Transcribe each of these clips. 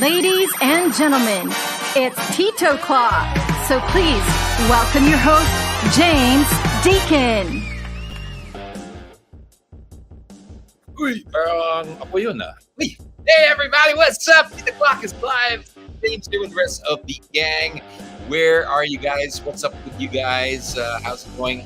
Ladies and gentlemen, it's Titoclock. So please welcome your host, James Deacon. Uy, parang ako yun ah. Uy, hey everybody, what's up? Titoclock is live. James here with the rest of the gang. Where are you guys? What's up with you guys? How's it going?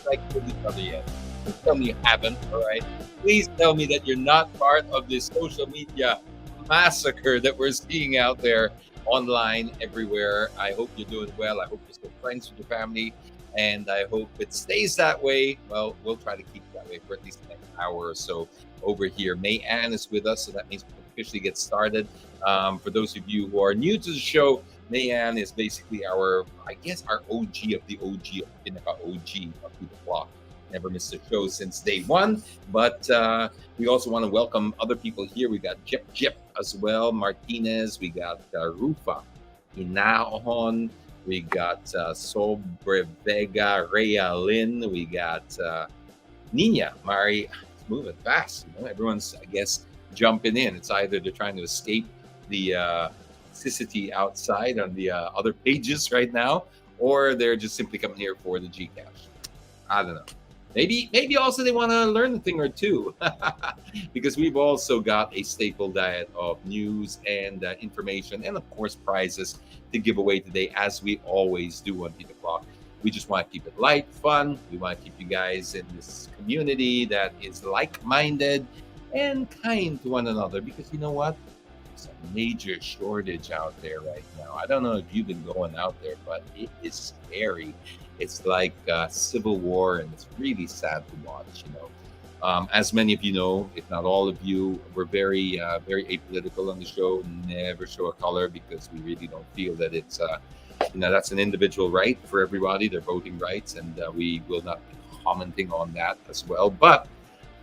Like with each other yet? Please tell me you haven't, all right? Please tell me that you're not part of this social media massacre that we're seeing out there online everywhere. I hope you're doing well. I hope you're still friends with your family, and I hope it stays that way. Well, we'll try to keep it that way for at least the next hour or so over here. May Ann is with us, so that means we can officially get started. For those of you who are new to the show, May Ann is basically our OG of the OG of Pinaka-OG of the Block. Never missed a show since day one, but we also want to welcome other people here. We got Jip as well, Martinez, we got Rufa, Inaon, we got Sobre Vega, Rhea Lynn, we got Nina, Mari. It's moving fast, you know. Everyone's, I guess, jumping in. It's either they're trying to escape the toxicity outside on the other pages right now, or they're just simply coming here for the Gcash. I don't know. Maybe also they want to learn a thing or two, because we've also got a staple diet of news and information, and of course prizes to give away today, as we always do on Titoclock. We just want to keep it light, fun. We want to keep you guys in this community that is like-minded and kind to one another, because you know what? There's a major shortage out there right now. I don't know if you've been going out there, but it is scary. It's like civil war, and it's really sad to watch. You know, as many of you know, if not all of you, we're very apolitical on the show. Never show a color, because we really don't feel that it's that's an individual right for everybody, their voting rights, and we will not be commenting on that as well. But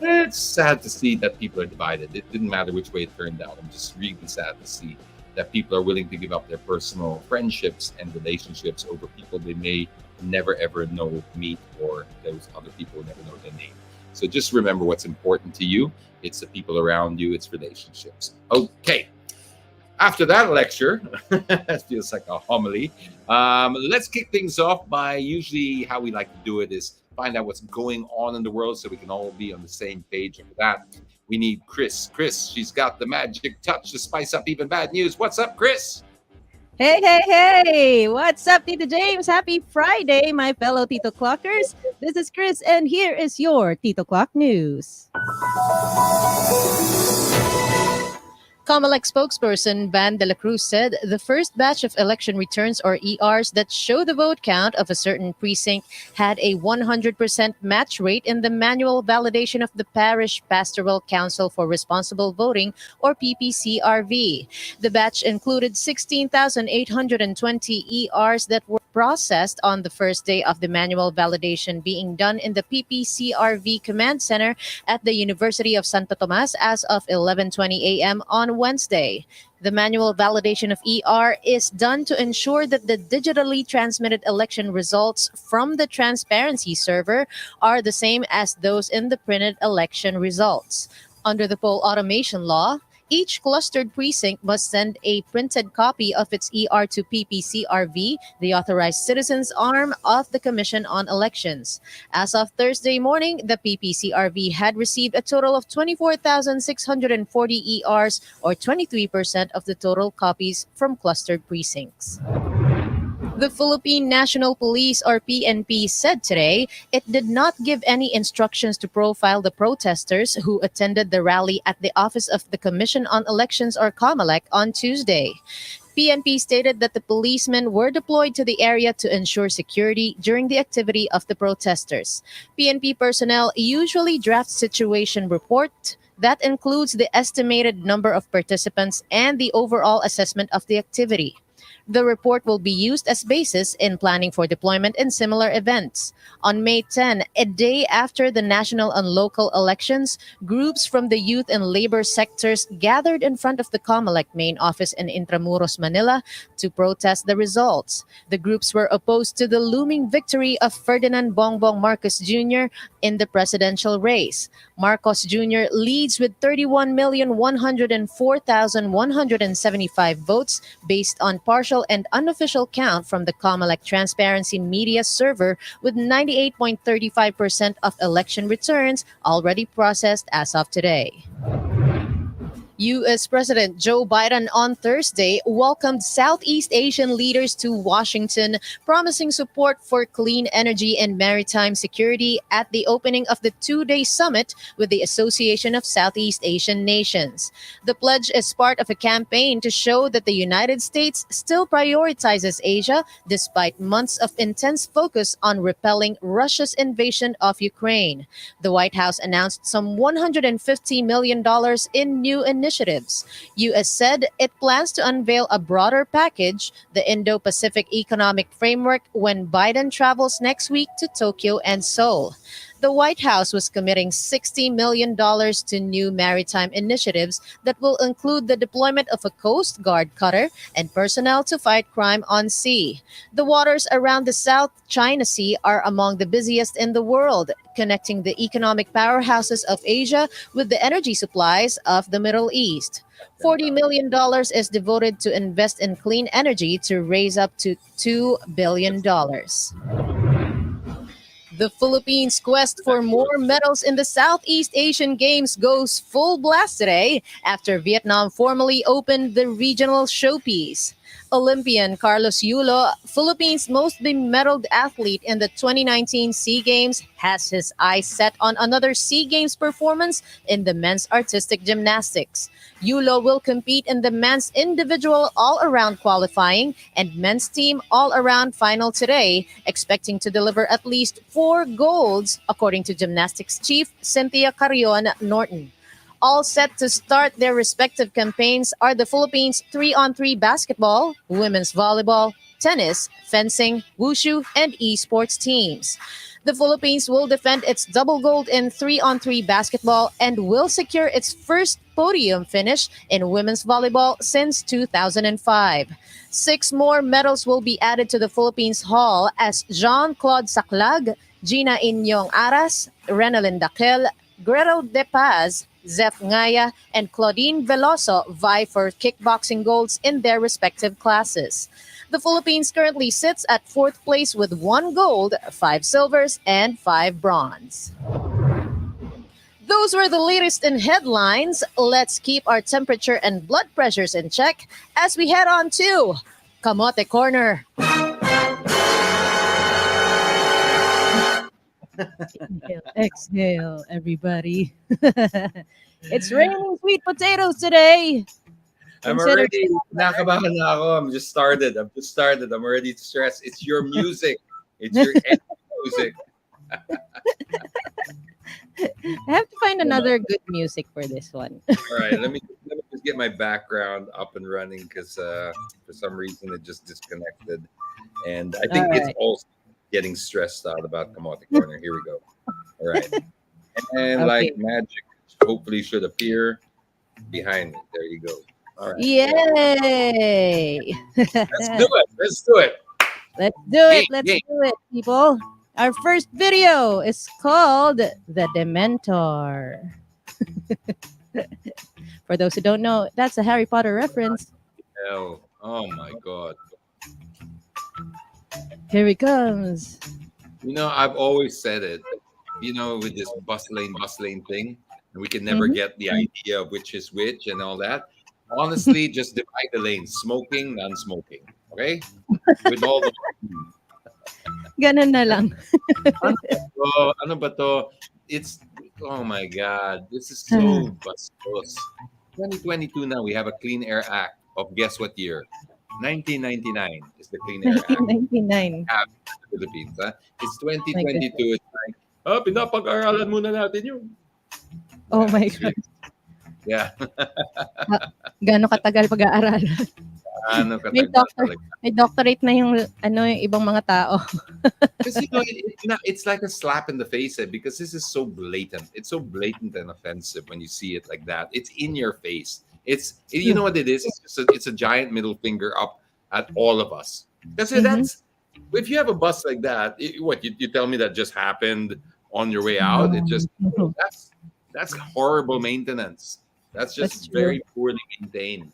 it's sad to see that people are divided. It didn't matter which way it turned out. I'm just really sad to see that people are willing to give up their personal friendships and relationships over people they may never ever know, meet, or those other people never know their name. So just remember what's important to you. It's the people around you, it's relationships. Okay. After that lecture, it feels like a homily. Let's kick things off by usually how we like to do it is find out what's going on in the world so we can all be on the same page. And for that, we need Chris. Chris, she's got the magic touch to spice up even bad news. What's up, Chris? Hey! What's up, Tito James? Happy Friday, my fellow Titoclockers. This is Chris, and here is your Titoclock news. Comelec spokesperson Van de la Cruz said the first batch of election returns, or ERs, that show the vote count of a certain precinct had a 100% match rate in the manual validation of the Parish Pastoral Council for Responsible Voting, or PPCRV. The batch included 16,820 ERs that were processed on the first day of the manual validation being done in the PPCRV Command Center at the University of Santo Tomas as of 11:20 a.m. on Wednesday. The manual validation of ER is done to ensure that the digitally transmitted election results from the transparency server are the same as those in the printed election results. Under the poll automation law, each clustered precinct must send a printed copy of its ER to PPCRV, the authorized citizens arm of the Commission on Elections. As of Thursday morning, the PPCRV had received a total of 24,640 ERs, or 23% of the total copies from clustered precincts. The Philippine National Police, or PNP, said today it did not give any instructions to profile the protesters who attended the rally at the office of the Commission on Elections, or COMELEC, on Tuesday. PNP stated that the policemen were deployed to the area to ensure security during the activity of the protesters. PNP personnel usually draft situation report that includes the estimated number of participants and the overall assessment of the activity. The report will be used as basis in planning for deployment in similar events. On May 10, a day after the national and local elections, groups from the youth and labor sectors gathered in front of the COMELEC main office in Intramuros, Manila, to protest the results. The groups were opposed to the looming victory of Ferdinand Bongbong Marcos Jr. in the presidential race. Marcos Jr. leads with 31,104,175 votes based on partial and unofficial count from the Comelec Transparency Media server, with 98.35% of election returns already processed as of today. U.S. President Joe Biden on Thursday welcomed Southeast Asian leaders to Washington, promising support for clean energy and maritime security at the opening of the two-day summit with the Association of Southeast Asian Nations. The pledge is part of a campaign to show that the United States still prioritizes Asia despite months of intense focus on repelling Russia's invasion of Ukraine. The White House announced some $150 million in new initiatives. U.S. said it plans to unveil a broader package, the Indo-Pacific Economic Framework, when Biden travels next week to Tokyo and Seoul. The White House was committing $60 million to new maritime initiatives that will include the deployment of a Coast Guard cutter and personnel to fight crime on sea. The waters around the South China Sea are among the busiest in the world, connecting the economic powerhouses of Asia with the energy supplies of the Middle East. $40 million is devoted to invest in clean energy to raise up to $2 billion. The Philippines' quest for more medals in the Southeast Asian Games goes full blast today after Vietnam formally opened the regional showpiece. Olympian Carlos Yulo, Philippines' most bemedaled athlete in the 2019 SEA Games, has his eyes set on another SEA Games performance in the men's artistic gymnastics. Yulo will compete in the men's individual all-around qualifying and men's team all-around final today, expecting to deliver at least 4 golds, according to gymnastics chief Cynthia Carrion Norton. All set to start their respective campaigns are the Philippines' 3-on-3 basketball, women's volleyball, tennis, fencing, wushu, and esports teams. The Philippines will defend its double gold in 3-on-3 basketball and will secure its first podium finish in women's volleyball since 2005. 6 more medals will be added to the Philippines Hall as Jean-Claude Saclag, Gina Inyong Aras, Renalyn Daquel, Gretel De Paz, Zeph Ngaya, and Claudine Veloso vie for kickboxing golds in their respective classes. The Philippines currently sits at 4th place with 1 gold, 5 silvers, and 5 bronze. Those were the latest in headlines. Let's keep our temperature and blood pressures in check as we head on to Kamote Corner. Inhale, exhale, everybody. It's raining sweet potatoes today. I'm Consider- already nakabahan na ako. I'm just started. I'm ready to stress. It's your music. It's your music. I have to find another good music for this one. All right, let me just get my background up and running because for some reason it just disconnected, and I think it's also getting stressed out about Kamote Corner. Here we go. All right, and like magic, hopefully should appear behind me. There you go. All right. Yay! Let's do it. Let's do it. Let's do it, people. Our first video is called The Dementor. For those who don't know, that's a Harry Potter reference. Hell. Oh my God. Here he comes. You know, I've always said it, with this bus lane thing, and we can never get the idea of which is which and all that. Honestly, just divide the lanes, smoking, non-smoking. Okay? With all the... Ganun na lang. Ano ba to? It's, oh my God, this is so bastos. 2022 now, we have a Clean Air Act of guess what year? 1999 is the Clean Air Act. 1999. In the Philippines. Huh? It's 2022. It's like, pinapag-aralan muna natin yun. Oh my God. Yeah. Gano'ng katagal pag-aaral? May doctorate na yung ibang mga tao. Because it's like a slap in the face because this is so blatant. It's so blatant and offensive when you see it like that. It's in your face. You know what it is? It's a giant middle finger up at all of us. Because that's, if you have a bus like that, you tell me that just happened on your way out? It just That's horrible maintenance. That's That's just true. very poorly maintained.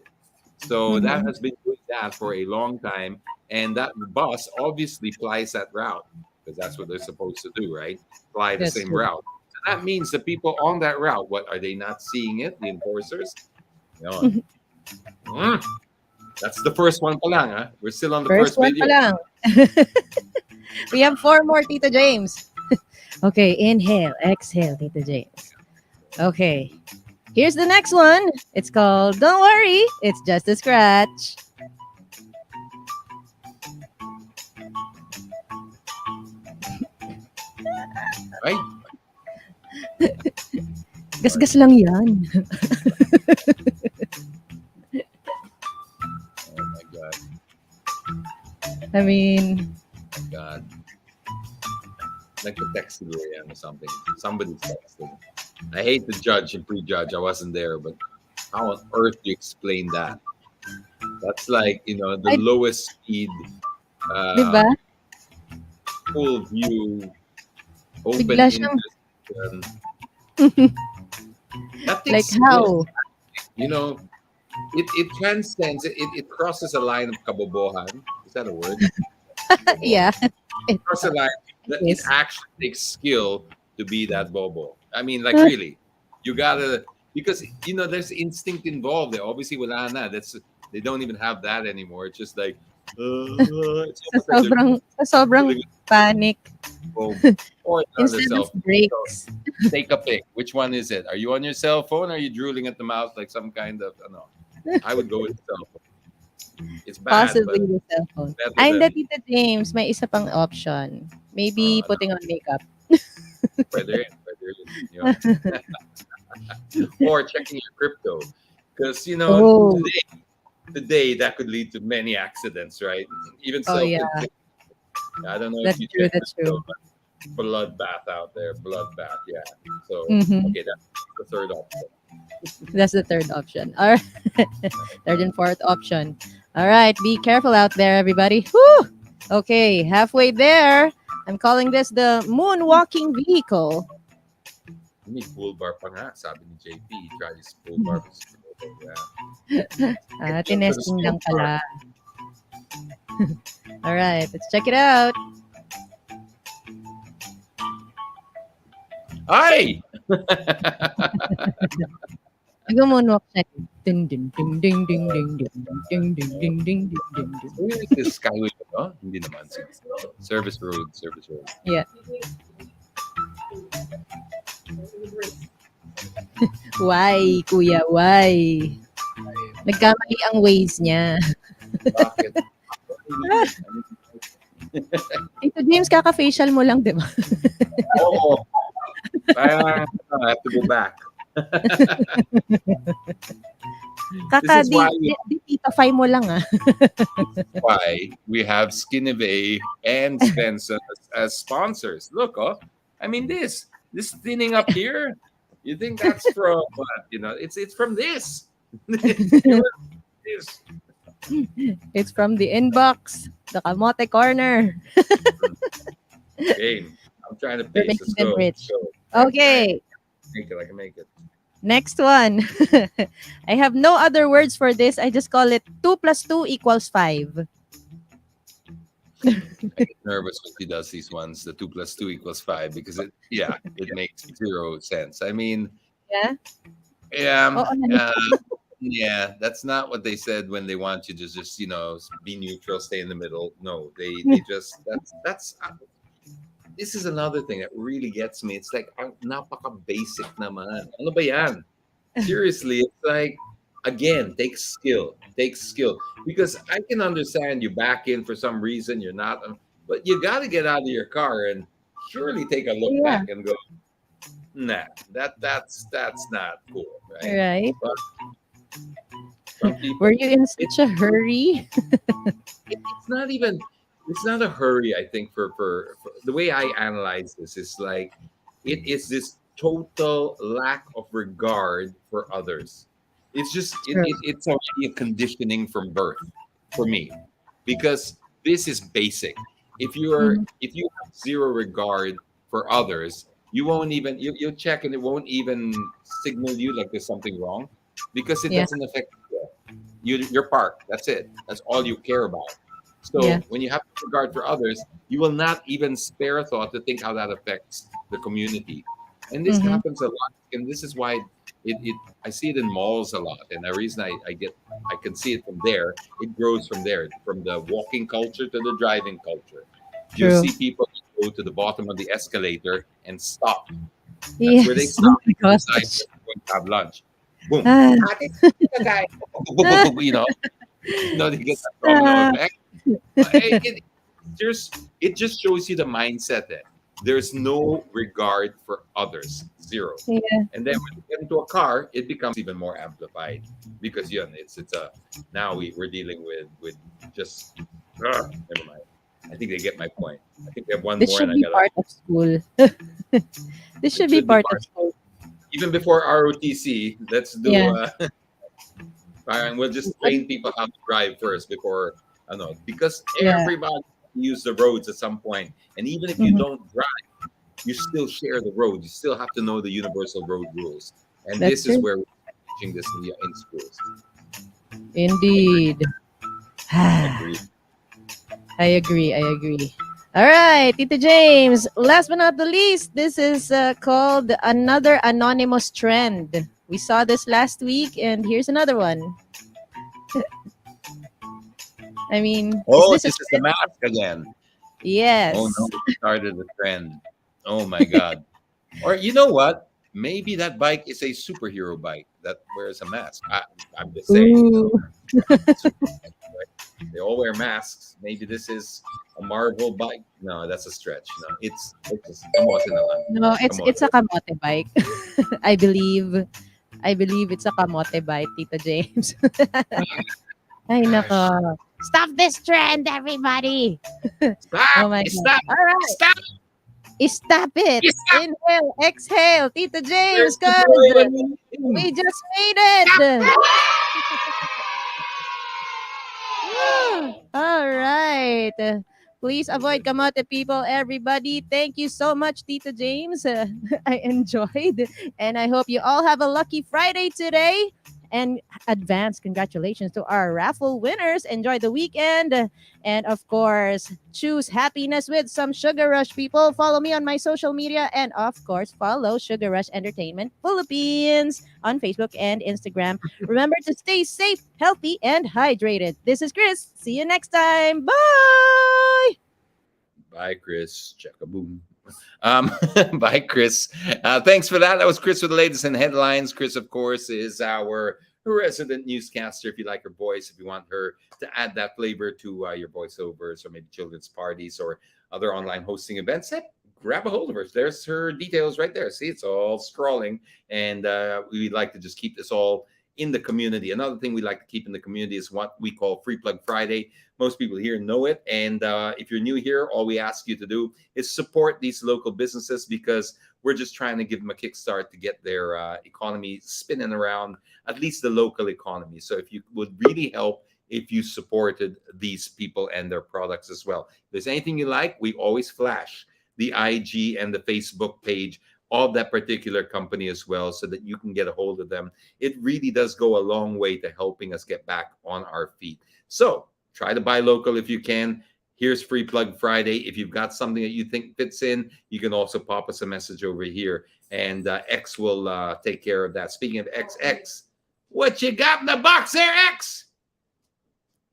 So that Mm-hmm. has been doing that for a long time, and that bus obviously flies that route because that's what they're supposed to do, right? Fly the That's same true. route. So that means the people on that route, what are they not seeing it? The enforcers? No. Mm. That's the first one pa lang, huh? We're still on the First first one pa video. lang. We have four more, Tito James. Okay, inhale, exhale, Tito James. Okay, here's the next one. It's called Don't Worry, It's Just a Scratch. Right? Gasgas lang yan. Oh my God. I mean, God. Like the text or something. Somebody's texting. I hate to judge and prejudge. I wasn't there, but how on earth do you explain that? That's like, the I, lowest speed, di ba? um, full view, open Bigla siyang, intersection. That like takes skill. how? You know, it transcends, it crosses a line of kabobohan. Is that a word? Yeah, Kabobohan. it Crosses a line that it is. actually takes skill to be that bobo. I mean, like really, you gotta because there's instinct involved there. Obviously, wala na. They don't even have that anymore. It's just like it's Sa almost like they're sobrang doing it panic, at home or on their instead of cell phone. So breaks. take a pick. Which one is it? Are you on your cell phone? Or are you drooling at the mouse like some kind of? No, I would go with the cell phone. It's bad, Possibly but the cellphone. better Ay, hindi, than Tita James. May isa pang option. Maybe no, putting on makeup. whether or checking your crypto because Oh, today that could lead to many accidents, right? Even oh yeah. self-inflicted. I don't know if That's you true. check That's crypto, true. but bloodbath out there, bloodbath. Yeah. So Mm-hmm. okay, that's the third option. That's the third option. All right. Third and fourth option. All right. Be careful out there, everybody. Whew. Okay. Halfway there. I'm calling this the moonwalking vehicle. May pool bar pa nga, sabi ni JP. Try this pool bar. Yeah. Tinesting lang pala. All right. Let's check it out. Hi! Nag-moonwalk siya. Ding, ding, ding, ding, ding, ding, ding, ding, ding, ding, ding, ding, ding, ding. Where is this skyway? No? Hindi naman. Service road. Yeah. Why, kuya? Why? Nagkamali ang ways niya. Bakit? Tito James, kaka-facial mo lang, di ba? Oo. Parang I have to go back. This is why Kaka-depify mo lang, ah. why we have Skineve and Svensson as sponsors. Look, I mean this thinning up here. You think that's from what? It's from this. This. It's from the inbox, the kamote corner. Game. I'm trying to We're pace. making Let's them go. rich. Let's go. Okay, I can make it. next one. I have no other words for this. I just call it 2 plus 2 equals 5. I get nervous when he does these ones. The 2 plus 2 equals 5 because it makes zero sense. I mean, Yeah? yeah, Oo, ano? yeah. That's not what they said when they want you to just be neutral, stay in the middle. No, they just that's. This is another thing that really gets me. It's like napaka basic naman. Ano ba yan? Seriously, it's like again, takes skill. Because I can understand you back in for some reason. You're not, but you got to get out of your car and surely take a look Yeah. back and go, nah, that's not cool, right? Right? But some people, Were you in such a hurry? it's not even. It's not a hurry. I think for the way I analyze this is like it is this total lack of regard for others. It's just True. it's already a conditioning from birth for me because this is basic. If you have zero regard for others, you won't even you'll check and it won't even signal you like there's something wrong because it Yeah. doesn't affect your park. That's it. That's all you care about. Yeah. So when you have regard for others, you will not even spare a thought to think how that affects the community. And this Mm-hmm. happens a lot. And this is why it I see it in malls a lot. And the reason I can see it from there, it grows from there, from the walking culture to the driving culture. You'll True. see people go to the bottom of the escalator and stop. That's where they Yes. Oh stop my and decide gosh. where they're going to have lunch. Boom. Ah. Ate, guy. They get that domino Ah. effect. It just shows you the mindset that there's no regard for others, zero. Yeah. And then when you get into a car, it becomes even more amplified because it's a now we're dealing with just never mind. I think they get my point. I think we have one This more, should and I be gotta. part of school. This It should be should be part of part school. even before ROTC. Let's do. Yeah. And we'll just train people how to drive first before I know because Yeah. everybody use the roads at some point, and even if you Mhm. don't drive, you still share the road. You still have to know the universal road rules, and That's this is true. where we're teaching this in schools. Indeed. Agree. I agree. I agree. All right, Tito James. Last but not the least, this is called Another Anonymous Trend. We saw this last week, and here's another one. I mean, is Oh, this a this is the trend? mask again. Oh Yes. no, we started the trend. Oh my god. Or you know what? Maybe that bike is a superhero bike that wears a mask. I'm just saying. Ooh. They all wear masks. Maybe this is a Marvel bike. No, that's a stretch. No, it's just kamote na lang. No, it's a Kamote. kamote bike. I believe. I believe it's a kamote bike, Tito James. Ay, Gosh. nako. Stop this trend, everybody. Oh Stop! my God. Stop! All right. Stop! Stop it. Stop! Inhale, exhale. Tito There's James, the good. doing. We just made it. All right. Please avoid kamote people, everybody. Thank you so much, Tito James. I enjoyed. And I hope you all have a lucky Friday today. And advance congratulations to our raffle winners. Enjoy the weekend. And of course, choose happiness with some Sugar Rush people. Follow me on my social media. And of course, follow Sugar Rush Entertainment Philippines on Facebook and Instagram. Remember to stay safe, healthy, and hydrated. This is Chris. See you next time. Bye. Bye, Chris. Check a boom. Bye, Chris. Thanks for that. That was Chris with the latest in headlines. Chris, of course, is our resident newscaster. If you like her voice, if you want her to add that flavor to your voiceovers or maybe children's parties or other online hosting events, grab a hold of her. There's her details right there. See, it's all scrolling. And we like to just keep this all in the community. Another thing we like to keep in the community is what we call Free Plug Friday. Most people here know it. And if you're new here, all we ask you to do is support these local businesses because we're just trying to give them a kickstart to get their economy spinning around, at least the local economy. So if you would really help if you supported these people and their products as well. If there's anything you like, we always flash the IG and the Facebook page of that particular company as well so that you can get a hold of them. It really does go a long way to helping us get back on our feet. So try to buy local if you can. Here's Free Plug Friday. If you've got something that you think fits in, you can also pop us a message over here and X will take care of that. Speaking of XX, what you got in the box there, X?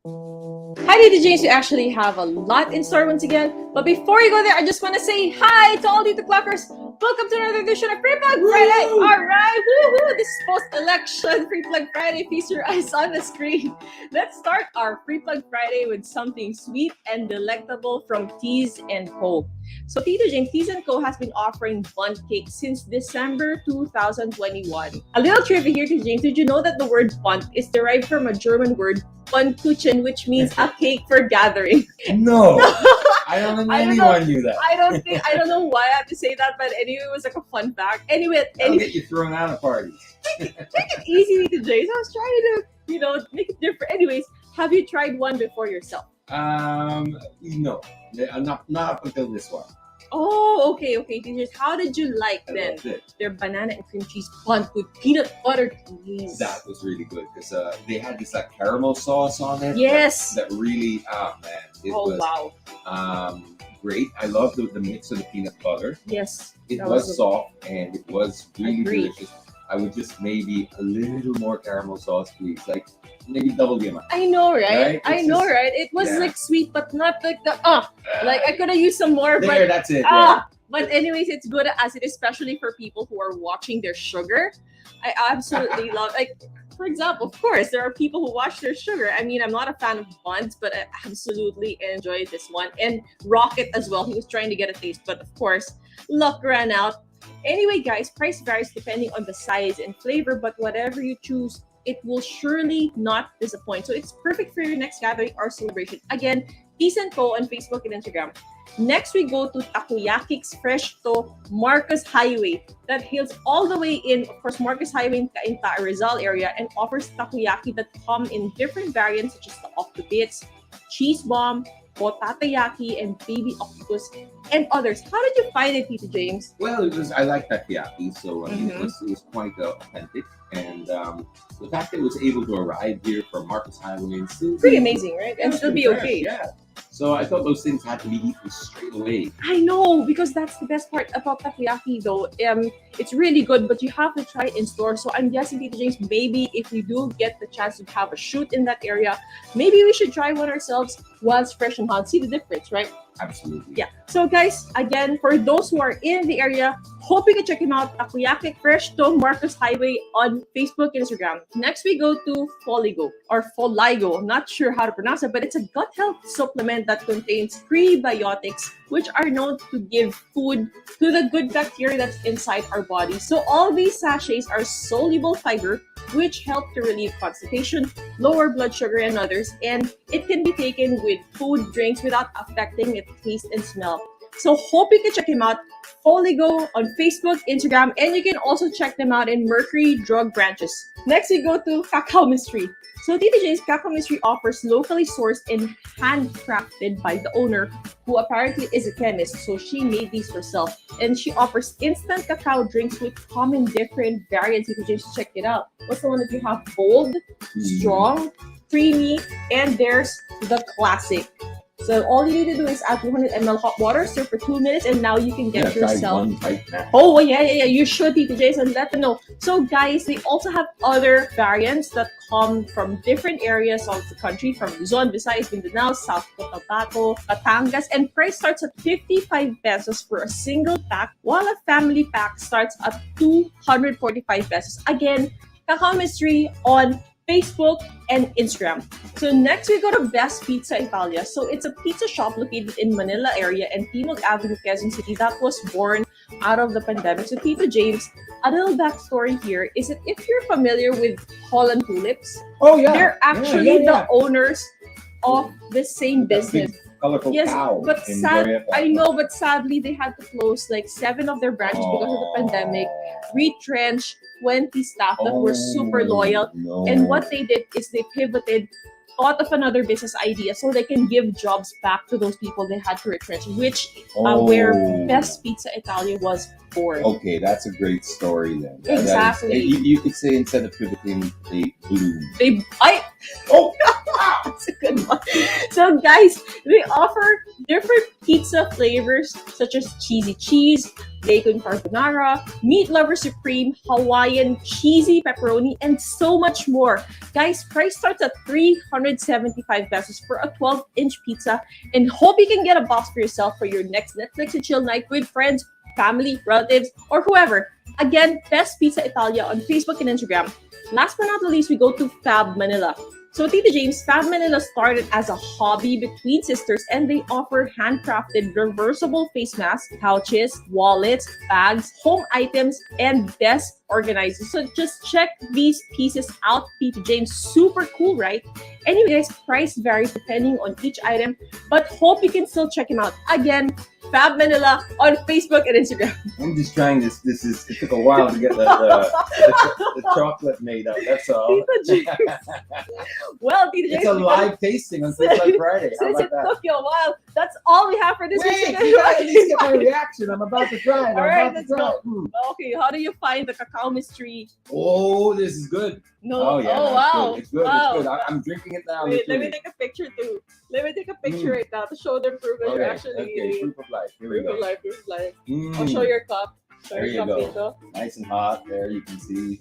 Hi, Tito James. We actually have a lot in store once again. But before you go there, I just want to say hi to all Titoclockers. Welcome to another edition of Free Plug Friday. All right, woohoo! This is post-election Free Plug Friday. Feast your eyes on the screen. Let's start our Free Plug Friday with something sweet and delectable from Teas & Co. So Tito James, Teas & Co. has been offering bundt cake since December 2021. A little trivia here, Tito James. Did you know that the word bundt is derived from a German word Pfannkuchen, which means a cake for gathering? No, I don't think anyone knew that. I don't know why I have to say that, but anyway, it was like a fun fact. Anyway, That'll get you thrown out of parties. take it easy to James. I was trying to, make it different. Anyways, have you tried one before yourself? No, not up until this one. Oh, okay. Teachers, how did you like I then? loved it. Their banana and cream cheese bun with peanut butter cheese. That was really good because they had this like caramel sauce on it. Yes. That really, it was Wow. great. I love the mix of the peanut butter. Yes. It that was good. soft and it was really Agreed. delicious. I would just maybe a little more caramel sauce, please. Like maybe double the amount. I know, right? Right? I It's know, just- right? It was yeah. like sweet, but not like the like I could have used some more, There, but that's it. but anyways, it's good as it is, especially for people who are watching their sugar. I absolutely love, like, for example, of course, there are people who watch their sugar. I mean, I'm not a fan of buns, but I absolutely enjoyed this one. And Rocket as well. He was trying to get a taste, but of course, luck ran out. Anyway, guys, price varies depending on the size and flavor, but whatever you choose, it will surely not disappoint. So it's perfect for your next gathering or celebration. Again, Peace and Co. on Facebook and Instagram. Next, we go to Takoyaki's Fresh to Marcos Highway. That hails all the way in, of course, Marcos Highway in Cainta, Rizal area, and offers takoyaki that come in different variants such as the octobits, cheese bomb, potatayaki, and baby octopus, and others. How did you find it, Tito James? Well, I like takoyaki, so I mean, Mhm. it was quite authentic. And the fact that it was able to arrive here from Marcus Highway and still Pretty be- amazing, right? And Yeah, still be pretty okay. fresh, Yeah. So I thought those things had to be eaten straight away. I know, because that's the best part about takoyaki though. It's really good, but you have to try it in store. So I'm guessing, Tito James, maybe if we do get the chance to have a shoot in that area, maybe we should try one ourselves while it's fresh and hot. See the difference, right? Absolutely. Yeah. So guys, again, for those who are in the area, hope you can check him out. Takoyaki Fresh to Marcos Highway on Facebook and Instagram. Next, we go to Foligo or Foligo. I'm not sure how to pronounce it, but it's a gut health supplement that contains prebiotics, which are known to give food to the good bacteria that's inside our body. So all these sachets are soluble fiber, which help to relieve constipation, lower blood sugar, and others. And it can be taken with food, drinks without affecting its taste and smell. So hope you can check him out. Foligo on Facebook, Instagram, and you can also check them out in Mercury Drug branches. Next, we go to Cacao Mystery. So Tita J's Cacao Mystery offers locally sourced and handcrafted by the owner, who apparently is a chemist. So she made these herself. And she offers instant cacao drinks with common different variants. Tita J's, check it out. What's the one that you have? Bold, strong, creamy, and there's the classic. So all you need to do is add 200 ml hot water, stir for 2 minutes, and now you can get try yourself. one right now. Oh, yeah. You should, Tito Jason. Let them know. So, guys, they also have other variants that come from different areas of the country, from Luzon, Visayas, Mindanao, South Cotabato, Batangas, and price starts at 55 pesos for a single pack, while a family pack starts at 245 pesos. Again, Cacao Mystery on Facebook and Instagram. So next we go to Best Pizza Italia. So it's a pizza shop located in Manila area and Timog Avenue, Quezon City, that was born out of the pandemic. So Tito James, a little backstory here is that if you're familiar with Holland Tulips, Oh yeah. they're actually the owners of the same That business. big colorful Yes, cow but in sad, Glorieta. I know, but sadly they had to close like 7 of their branches because of the pandemic, retrench 20 staff that were super loyal. No. And what they did is they pivoted, thought of another business idea so they can give jobs back to those people they had to retrench, which where Best Pizza Italia was born. Okay, that's a great story then. That is- Exactly. you could say instead of pivoting, they bloom. Oh! That's a good one. So guys, they offer different pizza flavors such as cheesy cheese, bacon carbonara, meat lover supreme, Hawaiian, cheesy pepperoni, and so much more. Guys, price starts at 375 pesos for a 12-inch pizza, and hope you can get a box for yourself for your next Netflix and chill night with friends, family, relatives, or whoever. Again, Best Pizza Italia on Facebook and Instagram. Last but not the least, we go to Fab Manila. So Tita James, Fab Manila started as a hobby between sisters, and they offer handcrafted reversible face masks, pouches, wallets, bags, home items, and desk organizers. So just check these pieces out, Tita James. Super cool, right? Anyway, guys, price varies depending on each item, but hope you can still check them out. Again, Fab Manila on Facebook and Instagram. I'm just trying this. It took a while to get the chocolate made of. That's all. Tito James. Well, Tito James, It's a live tasting on Free Plug Friday. How since about it that? took you a while, that's all we have for this week's Wait, edition. you gotta at least get my reaction. I'm about to try it. All right, I'm about let's to try go. it. Mm. Okay, how do you find the cacao mystery? Oh, this is good. No. Oh, yeah. Oh, no, wow. It's good. Wow. It's good. I'm drinking it now. Wait, let me literally. take a picture too. Let me take a picture right now to show them proof that you're Okay, actually okay. Proof of life. Here we proof of go. life, proof of life. Mm. I'll show your cup. Show There your you cup, go. Tito. Nice and hot. There you can see.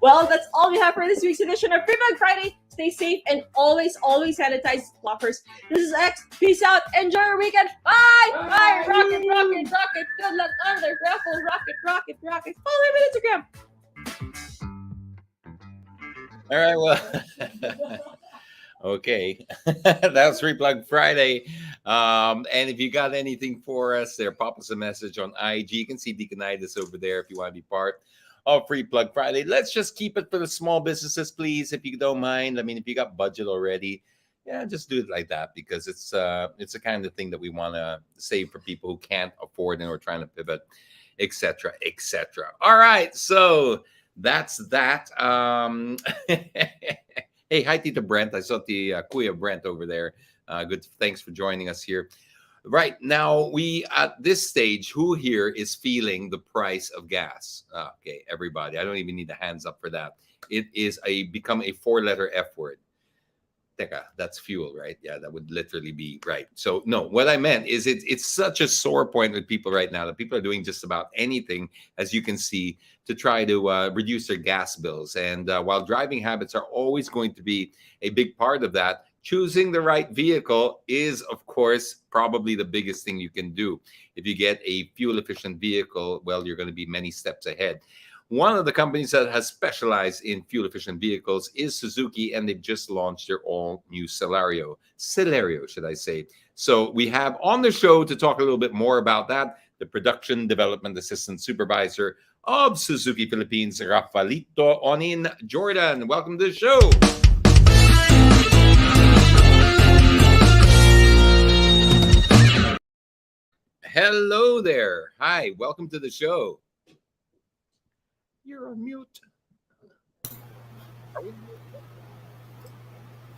Well, that's all we have for this week's edition of Free Plug Friday. Stay safe and always sanitize clockers. This is X. Peace out. Enjoy your weekend. Bye. Bye. Rocket, rocket, rocket. Good luck on the raffle. Rocket, rocket, rocket. Follow me on Instagram. All right, well, okay. That was Replug Friday. And if you got anything for us there, pop us a message on IG. You can see Deaconitis over there if you want to be part of Free Plug Friday. Let's just keep it for the small businesses, please, if you don't mind. I mean, if you got budget already, yeah, just do it like that, because it's the kind of thing that we want to save for people who can't afford and are trying to pivot, etc., etc. All right, so that's that. Hey, hi, Tita Brent. I saw the Kuya Brent over there. Good. Thanks for joining us here. Right now, we at this stage, who here is feeling the price of gas? Okay, everybody. I don't even need the hands up for that. It is become a 4-letter F word. Teka, that's fuel, right? Yeah, that would literally be right. So no, what I meant is it's such a sore point with people right now that people are doing just about anything, as you can see, to try to reduce their gas bills. And while driving habits are always going to be a big part of that, choosing the right vehicle is, of course, probably the biggest thing you can do. If you get a fuel-efficient vehicle, well, you're going to be many steps ahead. One of the companies that has specialized in fuel-efficient vehicles is Suzuki, and they've just launched their all-new Celerio, should I say. So we have on the show to talk a little bit more about that, the Production Development Assistant Supervisor of Suzuki Philippines, Rafaelito Onin Jordan. Welcome to the show. Hello there. Hi, welcome to the show. You're on mute.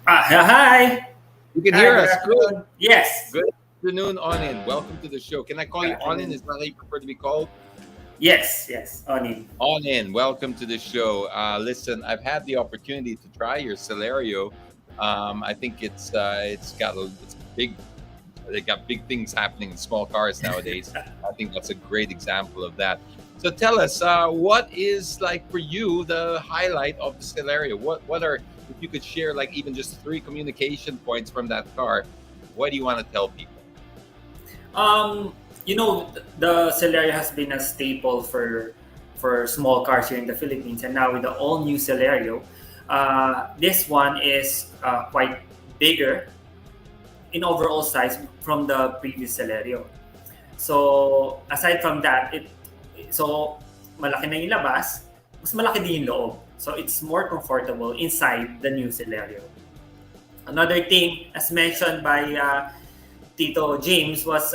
Hi. You can hear us. Good. Yes. Good afternoon, Onin. Welcome to the show. Can I call you Onin? Is that how you prefer to be called? Yes. Onin. Onin, welcome to the show. Listen, I've had the opportunity to try your Celerio. I think it's big. They got big things happening in small cars nowadays. I think that's a great example of that. So tell us, what is, like, for you, the highlight of the Celerio? What are, if you could share, like, even just 3 communication points from that car, what do you want to tell people? The Celerio has been a staple for small cars here in the Philippines, and now with the all new Celerio, this one is quite bigger in overall size from the previous Celerio. So aside from that, so malaki na yung labas, mas malaki din yung loob. So it's more comfortable inside the new Celerio. Another thing, as mentioned by Tito James, was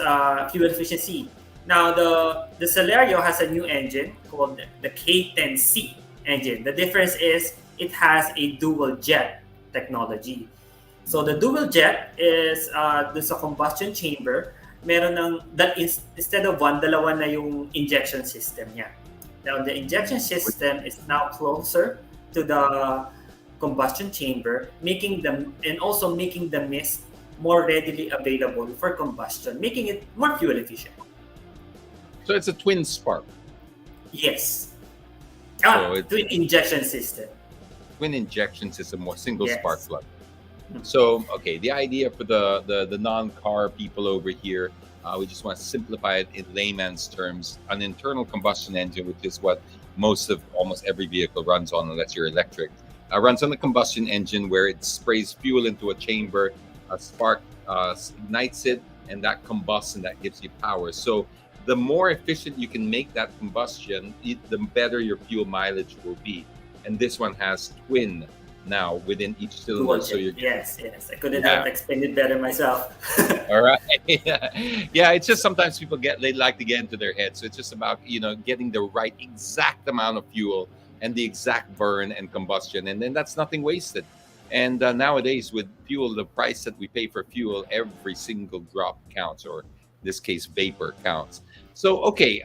fuel efficiency. Now the Celerio has a new engine called the K10C engine. The difference is it has a dual jet technology. So the dual jet is there's a combustion chamber. Meron instead of one, dalawa na yung injection system niya. Now the injection system is now closer to the combustion chamber, making the mist more readily available for combustion, making it more fuel efficient. So it's a twin spark. Yes. Twin injection system. Twin injection system or single Yes. spark plug. So, okay, the idea for the non-car people over here, we just want to simplify it in layman's terms. An internal combustion engine, which is what almost every vehicle runs on, unless you're electric, runs on the combustion engine, where it sprays fuel into a chamber, a spark ignites it, and that combusts, and that gives you power. So the more efficient you can make that combustion, the better your fuel mileage will be. And this one has twin now within each cylinder. Dual So jet. you're Yes, yes. I couldn't yeah. have explained it better myself. All right. Yeah, it's just sometimes people they like to get into their head. So it's just about, getting the right exact amount of fuel and the exact burn and combustion. And then that's nothing wasted. And nowadays with fuel, the price that we pay for fuel, every single drop counts, or in this case, vapor counts. So, okay,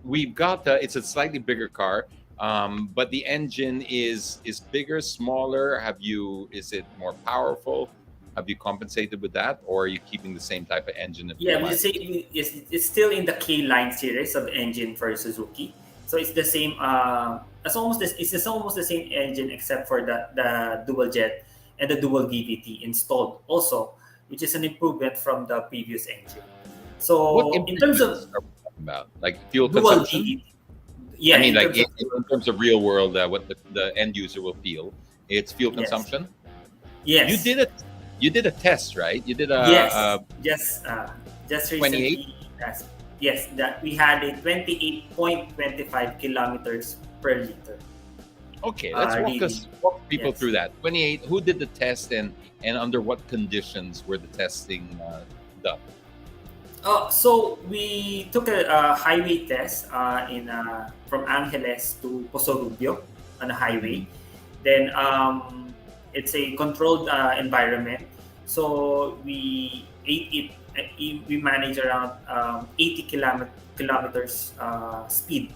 we've got, it's a slightly bigger car. But the engine is bigger, smaller. Is it more powerful? Have you compensated with that, or are you keeping the same type of engine? Yeah, we say it's still in the K line series of engine for Suzuki. So it's the same. It's almost the same engine except for the dual jet and the dual DVT installed also, which is an improvement from the previous engine. What So in terms of improvements are we talking about? Like fuel dual consumption? DVT, yeah, I mean, in like terms in terms of real world, what the end user will feel, it's fuel Yes. consumption. yes, You did a test, right? You did yes, a just 28? recently, yes, that we had a 28.25 kilometers per liter. Okay, let's Really, walk people yes. through that. 28. Who did the test, and under what conditions were the testing done? So we took a highway test from Angeles to Poso Rubio on a highway. Then it's a controlled environment. So we we manage around 80 kilometers speed.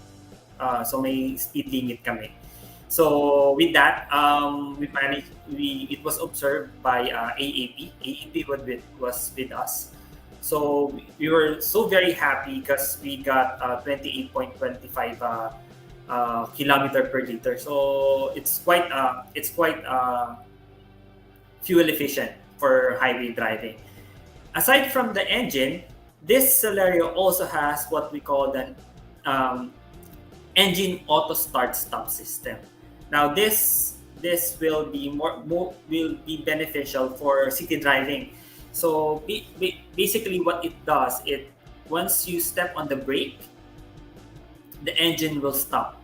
So may speed limit kami. So with that, it was observed by AAP. AAP was with us. So we were so very happy because we got 28.25 kilometer per liter. So it's quite fuel efficient for highway driving. Aside from the engine, this Celerio also has what we call the engine auto start stop system. Now this will be will be beneficial for city driving. So basically what it does, once you step on the brake, the engine will stop.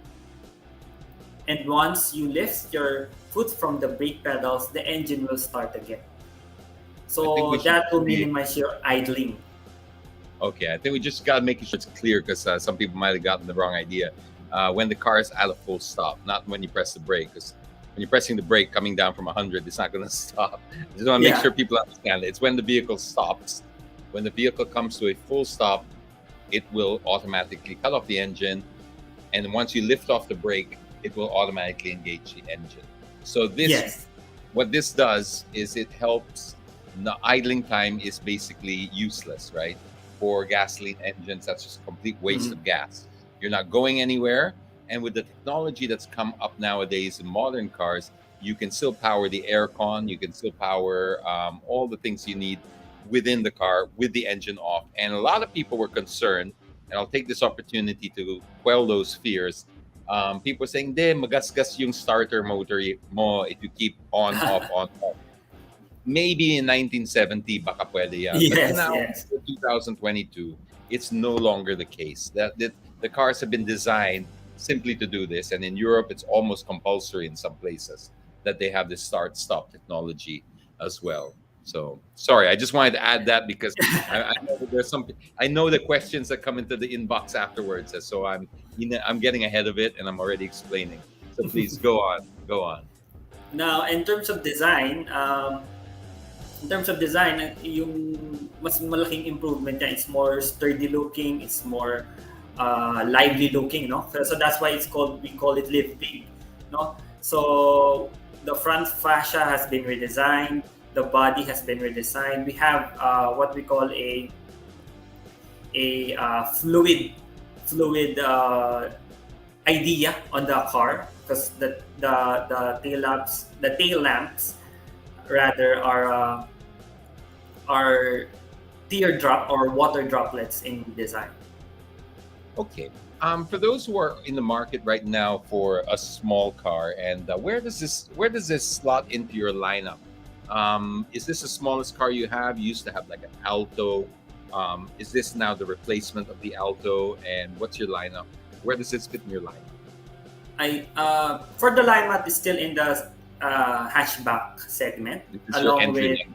And once you lift your foot from the brake pedals, the engine will start again. I think So we should that will be minimize your idling. okay. I think we just got to make sure it's clear, because some people might have gotten the wrong idea. When the car is at a full stop, not when you press the brake, because when you're pressing the brake coming down from 100, it's not going to stop. I just want to make Yeah. sure people understand it. It's when the vehicle stops. When the vehicle comes to a full stop, it will automatically cut off the engine. And once you lift off the brake, it will automatically engage the engine. So Yes. what this does is it helps. The idling time is basically useless, right? For gasoline engines, that's just a complete waste of gas. You're not going anywhere. And with the technology that's come up nowadays in modern cars, you can still power the aircon, you can still power all the things you need within the car with the engine off. And a lot of people were concerned, and I'll take this opportunity to quell those fears. People are saying, "De, magasgas yung starter motor mo if you keep on, off, on, off." Maybe in 1970, baka pwede yan. But Yes, now, yes. in 2022, it's no longer the case. That the cars have been designed simply to do this, and in Europe, it's almost compulsory in some places that they have this start-stop technology as well. So, sorry, I just wanted to add that because I know that I know the questions that come into the inbox afterwards, so I'm getting ahead of it and I'm already explaining. So please go on. Now, in terms of design, yung mas malaking improvement niya, it's more sturdy looking, it's more lively looking, no? So that's why we call it live big, no? So the front fascia has been redesigned, the body has been redesigned. We have what we call a fluid idea on the car, because the tail lamps rather are teardrop or water droplets in design. Okay. For those who are in the market right now for a small car, and where does this slot into your lineup? Is this the smallest car you have? You used to have like an Alto. Is this now the replacement of the Alto? And what's your lineup? Where does this fit in your lineup? For the lineup is still in the hatchback segment, This is your along entry with level.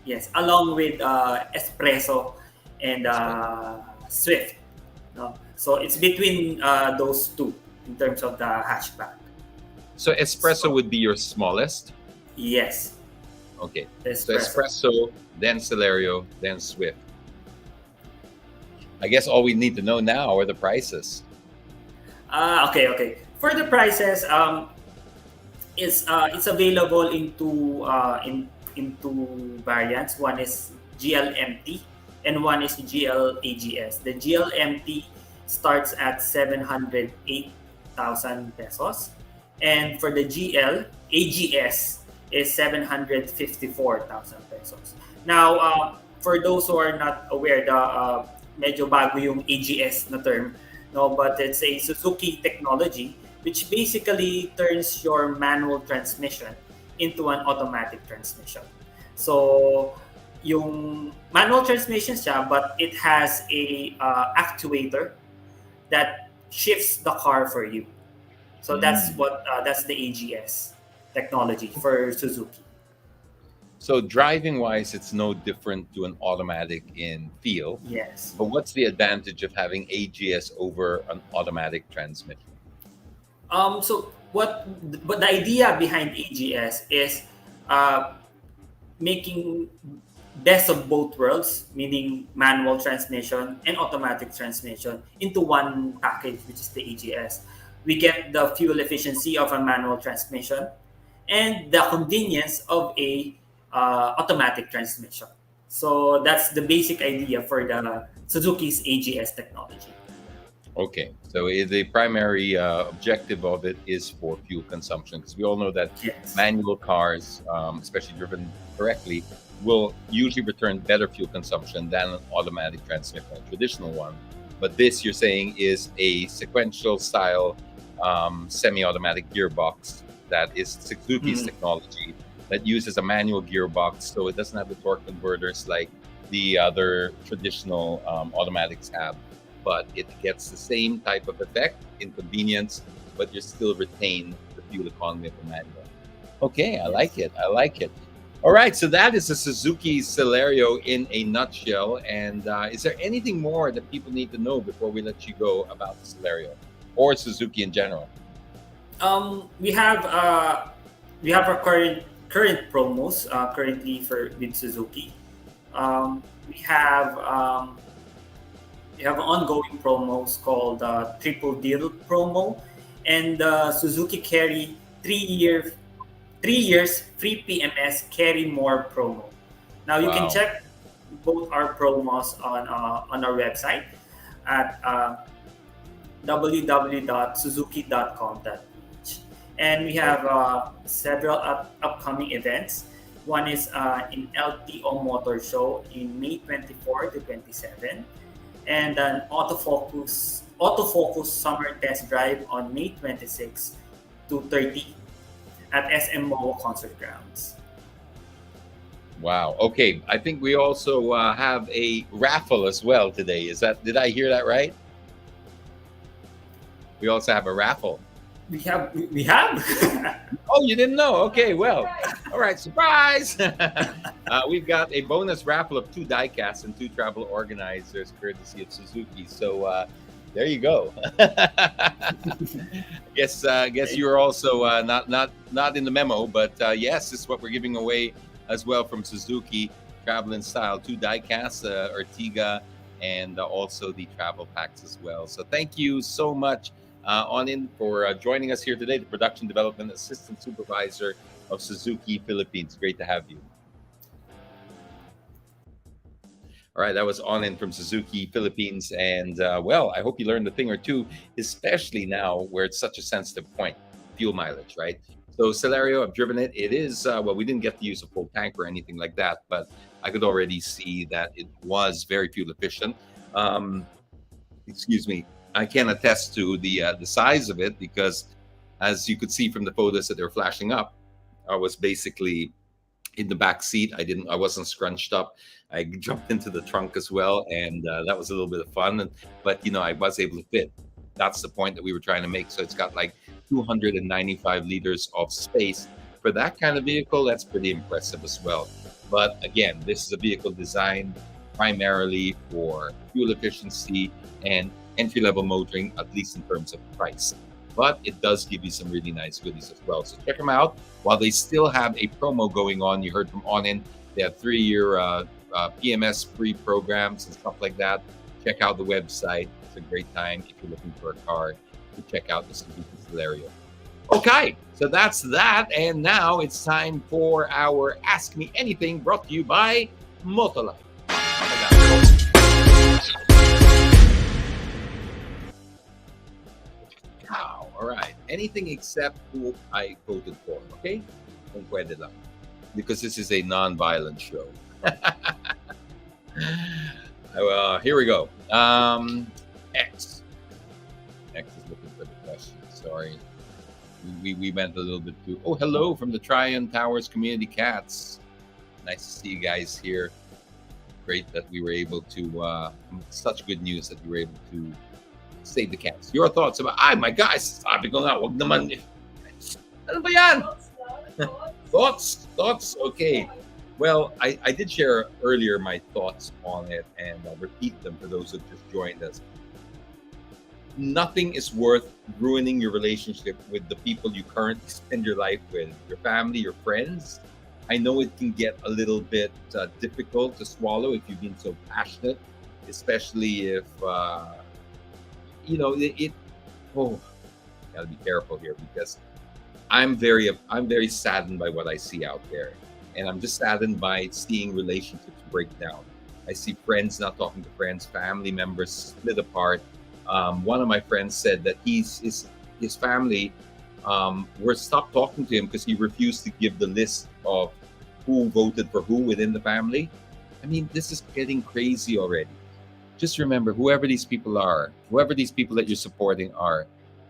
yes, along with espresso and Swift. No? So it's between those two in terms of the hatchback. So espresso would be your smallest. Yes, Okay. the So espresso. espresso, then Celerio, then Swift. I guess all we need to know now are the prices. Okay. For the prices, it's available into variants. One is GLMT and one is GLAGS. The GLMT starts at 708,000 pesos, and for the GLAGS is 754,000 pesos. Now, for those who are not aware, the medyo bago yung AGS na term, no, but it's a Suzuki technology which basically turns your manual transmission into an automatic transmission. So, yung manual transmission siya, but it has a actuator that shifts the car for you. So that's the AGS technology for Suzuki. So driving wise, it's no different to an automatic in feel. Yes. But what's the advantage of having AGS over an automatic transmission? But the idea behind AGS is making best of both worlds, meaning manual transmission and automatic transmission, into one package, which is the AGS. We get the fuel efficiency of a manual transmission and the convenience of a automatic transmission. So that's the basic idea for the Suzuki's AGS technology. Okay, so the primary objective of it is for fuel consumption, because we all know that Yes. manual cars, especially driven correctly, will usually return better fuel consumption than an automatic transmission, a traditional one. But this, you're saying, is a sequential style semi-automatic gearbox that is Suzuki's technology that uses a manual gearbox, so it doesn't have the torque converters like the other traditional automatics have. But it gets the same type of effect, inconvenience, but you still retain the fuel economy of the manual. Okay, I like it. I like it. All right, so that is the Suzuki Celerio in a nutshell. And is there anything more that people need to know before we let you go about the Celerio or Suzuki in general? We have our current promos currently with Suzuki. We have ongoing promos called Triple Deal promo, and Suzuki carry 3 years free PMS carry more promo. Now you can Wow. check both our promos on our website at www.suzuki.com.ph, and we have several upcoming events. One is in LTO Motor Show in May 24 to 27, and an autofocus summer test drive on May 26 to 30 at SM Mall Concert Grounds. Wow. Okay, I think we also have a raffle as well today. Did I hear that right? We also have a raffle. We have. Oh, you didn't know? Okay, well, all right, surprise! We've got a bonus raffle of 2 diecasts and 2 travel organizers, courtesy of Suzuki. So there you go. Guess you're also not in the memo, but yes, this is what we're giving away as well from Suzuki Travel in Style: 2 diecasts, Ertiga, and also the travel packs as well. So thank you so much. For joining us here today, the Production Development Assistant Supervisor of Suzuki Philippines. Great to have you. All right, that was Onin from Suzuki Philippines. And well, I hope you learned a thing or two, especially now where it's such a sensitive point, fuel mileage, right? So Celerio, I've driven it. It is, well, we didn't get to use a full tank or anything like that, but I could already see that it was very fuel efficient. Excuse me. I can attest to the size of it, because as you could see from the photos that they were flashing up, I was basically in the back seat. I wasn't scrunched up. I jumped into the trunk as well, and that was a little bit of fun. But I was able to fit. That's the point that we were trying to make. So it's got like 295 liters of space for that kind of vehicle, that's pretty impressive as well. But again, this is a vehicle designed primarily for fuel efficiency and entry-level motoring, at least in terms of price. But it does give you some really nice goodies as well. So check them out while they still have a promo going on. You heard from Onin, they have 3-year PMS free programs and stuff like that. Check out the website. It's a great time if you're looking for a car to check out the Suzuki Celerio. Okay, so that's that. And now it's time for our Ask Me Anything, brought to you by Motolife. Wow, all right. Anything except who I voted for, okay? Kung pwede lang. Because this is a non-violent show. Well, here we go. X. X is looking for the question. Sorry. We went a little bit too. Oh, hello from the Tryon Towers Community Cats. Nice to see you guys here. Great that we were able to, such good news that we were able to save the cats. Your thoughts about, my guys, sabi ko nga, wag naman. Ano ba yan? Thoughts? Okay. Well, I did share earlier my thoughts on it, and I'll repeat them for those who just joined us. Nothing is worth ruining your relationship with the people you currently spend your life with, your family, your friends. I know it can get a little bit difficult to swallow if you've been so passionate, especially if, gotta be careful here because I'm very saddened by what I see out there. And I'm just saddened by seeing relationships break down. I see friends not talking to friends, family members split apart. One of my friends said that his family were stopped talking to him because he refused to give the list of who voted for who within the family. I mean, this is getting crazy already. Just remember, whoever these people are, whoever these people that you're supporting are,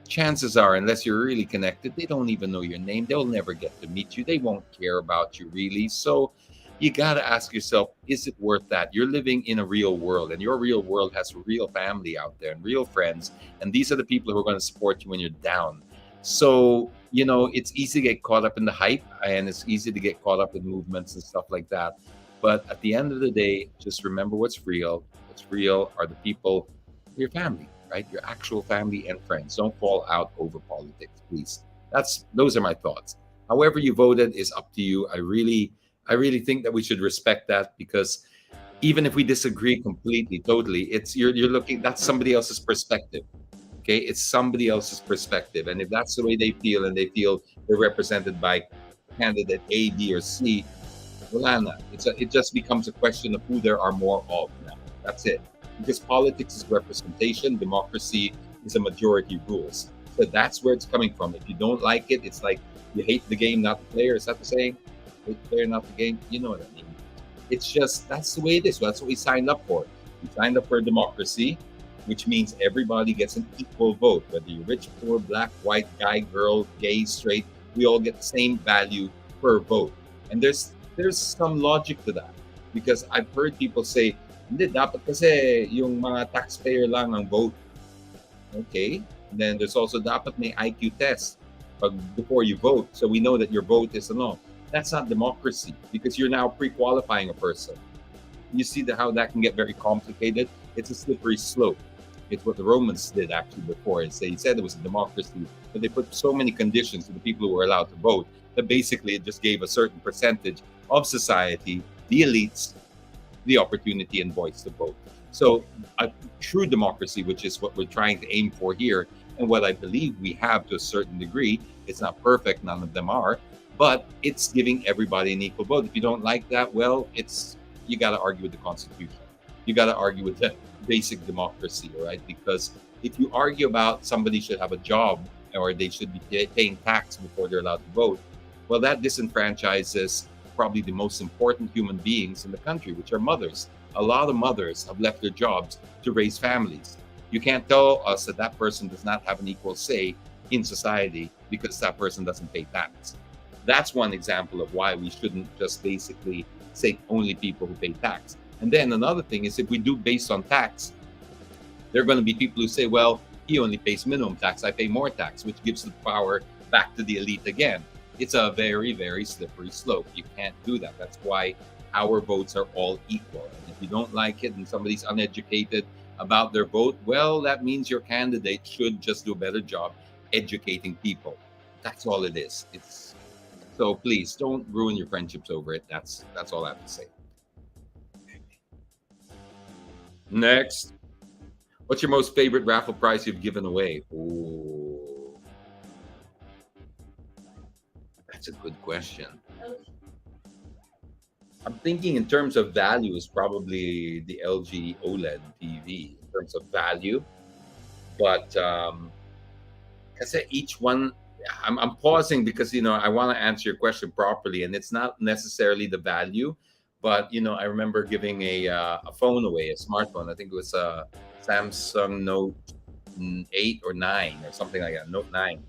chances are, unless you're really connected, they don't even know your name. They'll never get to meet you. They won't care about you really. So you got to ask yourself, is it worth that? You're living in a real world, and your real world has real family out there and real friends. And these are the people who are going to support you when you're down. So, it's easy to get caught up in the hype, and it's easy to get caught up in movements and stuff like that. But at the end of the day, just remember what's real. What's real are the people, your family, right? Your actual family and friends. Don't fall out over politics, please. Those are my thoughts. However you voted is up to you. I really think that we should respect that, because even if we disagree completely, totally, it's you're looking, that's somebody else's perspective. Okay, it's somebody else's perspective, and if that's the way they feel, and they feel they're represented by candidate A, B, or C, wala na. It just becomes a question of who there are more of now. That's it. Because politics is representation, democracy is a majority rules. So that's where it's coming from. If you don't like it, it's like you hate the game, not the player. Is that the saying? Hate the player, not the game. You know what I mean? It's just, that's the way it is. That's what we signed up for. We signed up for democracy, which means everybody gets an equal vote, whether you're rich, poor, black, white, guy, girl, gay, straight. We all get the same value per vote. And there's some logic to that, because I've heard people say, hindi, dapat kasi yung mga taxpayer lang ang vote. Okay. And then there's also dapat may IQ test before you vote, so we know that your vote is no. That's not democracy, because you're now pre-qualifying a person. You see how that can get very complicated. It's a slippery slope. It's what the Romans did actually before. They said it was a democracy, but they put so many conditions to the people who were allowed to vote that basically it just gave a certain percentage of society, the elites, the opportunity and voice to vote. So a true democracy, which is what we're trying to aim for here, and what I believe we have to a certain degree, it's not perfect, none of them are, but it's giving everybody an equal vote. If you don't like that, well, you got to argue with the Constitution. You got to argue with the basic democracy, right? Because if you argue about somebody should have a job or they should be paying tax before they're allowed to vote, well, that disenfranchises probably the most important human beings in the country, which are mothers. A lot of mothers have left their jobs to raise families. You can't tell us that that person does not have an equal say in society because that person doesn't pay tax. That's one example of why we shouldn't just basically say only people who pay tax. And then another thing is, if we do based on tax, there are going to be people who say, well, he only pays minimum tax, I pay more tax, which gives the power back to the elite again. It's a very, very slippery slope. You can't do that. That's why our votes are all equal. And if you don't like it and somebody's uneducated about their vote, well, that means your candidate should just do a better job educating people. That's all it is. It's so please don't ruin your friendships over it. That's all I have to say. Next. What's your most favorite raffle prize you've given away? Ooh, that's a good question. I'm thinking in terms of value is probably the LG OLED TV in terms of value, but because each one, I'm pausing because I want to answer your question properly, and it's not necessarily the value, but I remember giving a phone away, a smartphone. I think it was a Samsung Note 8 or 9 or something like that, Note 9,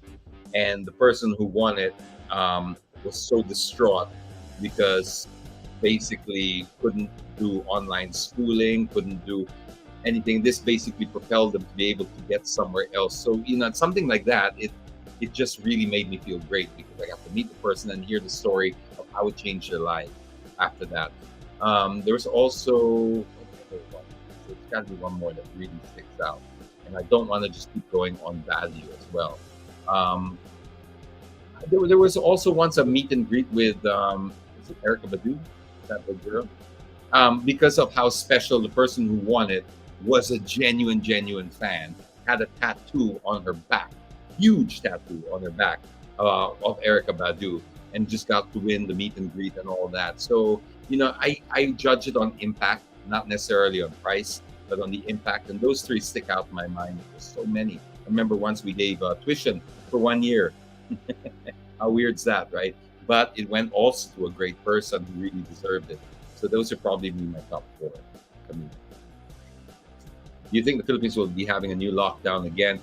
and the person who won it was so distraught because basically couldn't do online schooling, couldn't do anything. This basically propelled them to be able to get somewhere else. So something like that, it just really made me feel great because I got to meet the person and hear the story of how it changed their life after that. There was also there's got to be one more that really sticks out, and I don't want to just keep going on value as well. There was also once a meet and greet with is it Erica Badu, that little girl, because of how special the person who won it was a genuine fan, had a tattoo on her back, huge tattoo on her back of Erica Badu, and just got to win the meet and greet and all that. So I judge it on impact, not necessarily on price, but on the impact. And those three stick out in my mind. There's so many. I remember once we gave tuition for 1 year. How weird's that, right? But it went also to a great person who really deserved it. So those are probably my top 4. Do you think the Philippines will be having a new lockdown again?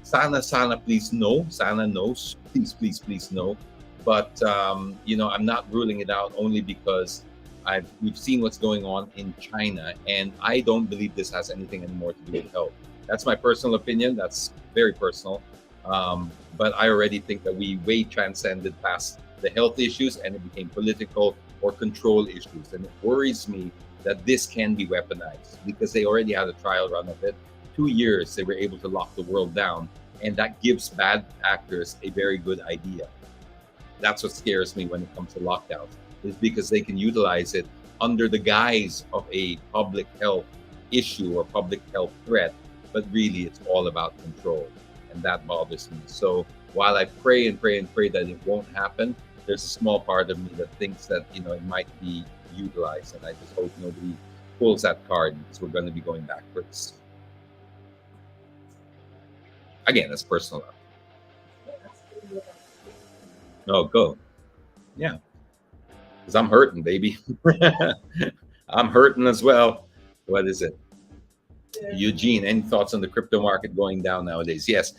Sana, please no. Sana knows. Please no. But I'm not ruling it out only because we've seen what's going on in China, and I don't believe this has anything anymore to do with health. That's my personal opinion. That's very personal. But I already think that we way transcended past the health issues and it became political or control issues. And it worries me that this can be weaponized because they already had a trial run of it. 2 years, they were able to lock the world down. And that gives bad actors a very good idea. That's what scares me when it comes to lockdowns, is because they can utilize it under the guise of a public health issue or public health threat. But really, it's all about control. And that bothers me. So while I pray and pray and pray that it won't happen, there's a small part of me that thinks that it might be utilized, and I just hope nobody pulls that card because we're going to be going backwards. Again, that's personal. Oh, go. Yeah. Because I'm hurting, baby. I'm hurting as well. What is it? Eugene, any thoughts on the crypto market going down nowadays? Yes,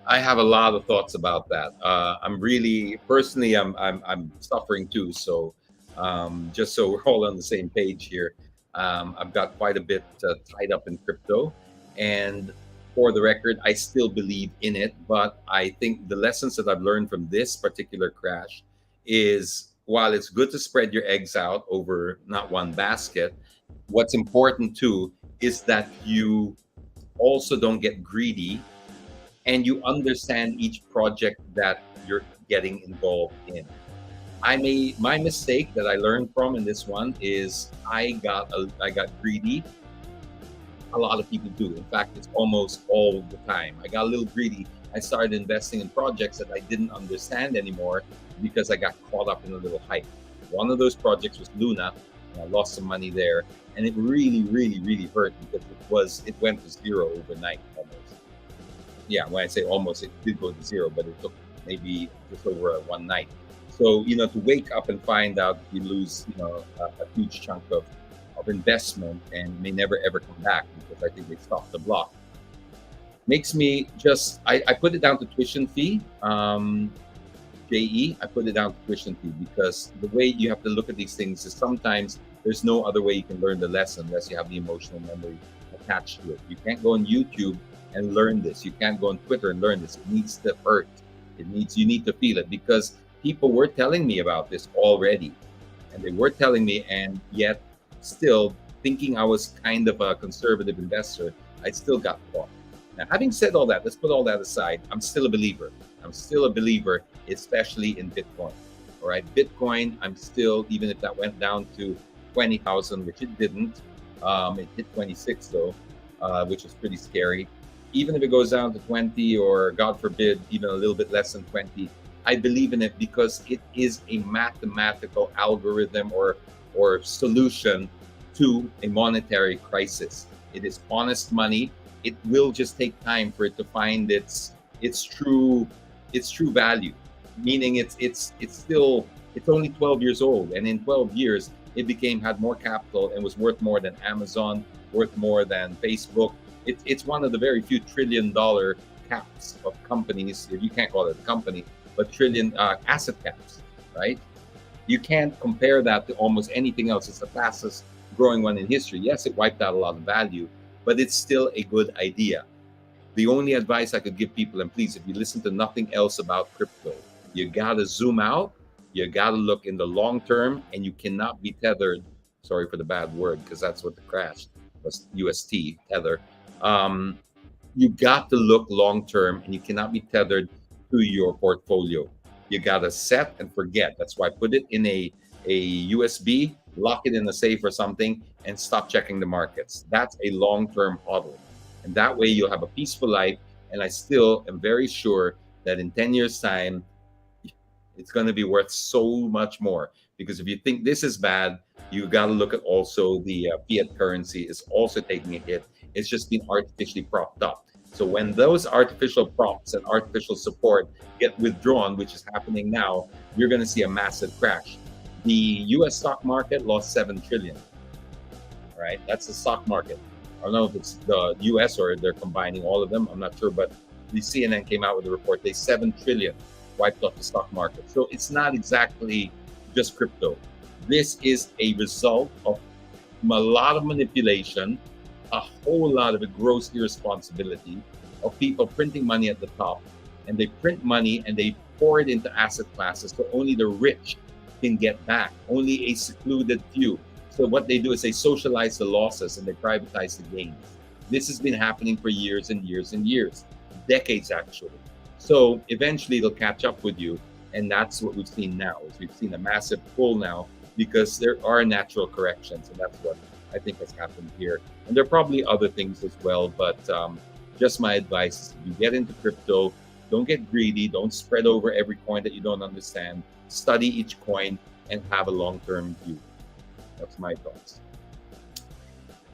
I have a lot of thoughts about that. I'm really personally, I'm suffering too. So just so we're all on the same page here, I've got quite a bit tied up in crypto, and for the record, I still believe in it. But I think the lessons that I've learned from this particular crash is, while it's good to spread your eggs out over not one basket, what's important too is that you also don't get greedy and you understand each project that you're getting involved in. My mistake that I learned from in this one is I got greedy. A lot of people do. In fact, it's almost all the time. I got a little greedy. I started investing in projects that I didn't understand anymore because I got caught up in a little hype. One of those projects was Luna, and I lost some money there. And it really, really, really hurt because it went to zero overnight almost. Yeah, when I say almost, it did go to zero, but it took maybe just over one night. So, to wake up and find out you lose, a huge chunk of investment and may never ever come back because I think they stopped the block. Makes me I put it down to tuition fee. JE, I put it down to tuition fee because the way you have to look at these things is sometimes there's no other way you can learn the lesson unless you have the emotional memory attached to it. You can't go on YouTube and learn this. You can't go on Twitter and learn this. It needs to hurt. You need to feel it, because people were telling me about this already, and they were telling me, and yet still thinking I was kind of a conservative investor, I still got caught. Now, having said all that, let's put all that aside. I'm still a believer. I'm still a believer, especially in Bitcoin. All right, Bitcoin, I'm still, even if that went down to 20,000, which it didn't, it hit 26 though, which is pretty scary. Even if it goes down to 20, or God forbid, even a little bit less than 20, I believe in it because it is a mathematical algorithm or solution to a monetary crisis. It is honest money. It will just take time for it to find its true value. Meaning it's only 12 years old, and in 12 years it had more capital and was worth more than Amazon, worth more than Facebook. It's one of the very few trillion-dollar caps of companies. You can't call it a company, but trillion asset caps, right? You can't compare that to almost anything else. It's the fastest growing one in history. Yes, it wiped out a lot of value, but it's still a good idea. The only advice I could give people, and please, if you listen to nothing else about crypto, you gotta zoom out, you gotta look in the long term, and you cannot be tethered. Sorry for the bad word, because that's what the crash was, UST, tether. You got to look long term, and you cannot be tethered to your portfolio. You gotta set and forget. That's why I put it in a USB, lock it in a safe or something, and stop checking the markets. That's a long-term hodl. And that way you'll have a peaceful life. And I still am very sure that in 10 years' time, it's going to be worth so much more. Because if you think this is bad, you got to look at also the fiat currency is also taking a hit. It's just been artificially propped up. So when those artificial props and artificial support get withdrawn, which is happening now, you're going to see a massive crash. The US stock market lost 7 trillion. Right? That's the stock market. I don't know if it's the US or they're combining all of them. I'm not sure, but the CNN came out with a report. They 7 trillion wiped off the stock market. So it's not exactly just crypto. This is a result of a lot of manipulation, a whole lot of gross irresponsibility of people printing money at the top, and they print money and they pour it into asset classes so only the rich can get back, only a secluded few. So what they do is they socialize the losses and they privatize the gains. This has been happening for years and years and years, decades actually. So eventually it'll catch up with you, and that's what we've seen now. Is we've seen a massive pull now because there are natural corrections, and that's what I think has happened here. And there are probably other things as well, but just my advice is if you get into crypto, don't get greedy, don't spread over every coin that you don't understand. Study each coin and have a long-term view. That's my thoughts.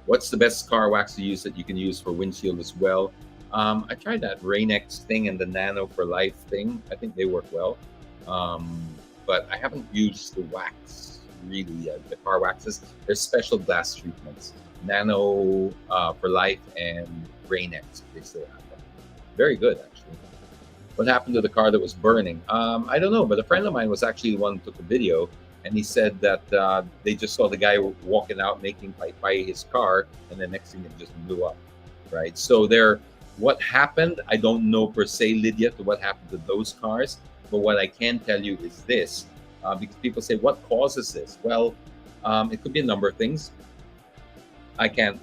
What's the best car wax to use that you can use for windshield as well? I tried that Rain-X thing and the Nano for Life thing. I think they work well. But I haven't used the wax really yet. The car waxes, there's special glass treatments. Nano for Life and Rain-X, they still have them. Very good, actually. What happened to the car that was burning? I don't know, but a friend of mine was actually the one who took the video, and he said that they just saw the guy walking out making by his car, and the next thing it just blew up, right? So what happened, I don't know per se, Lydia, to what happened to those cars, but what I can tell you is this, because people say, what causes this? Well, it could be a number of things. I can't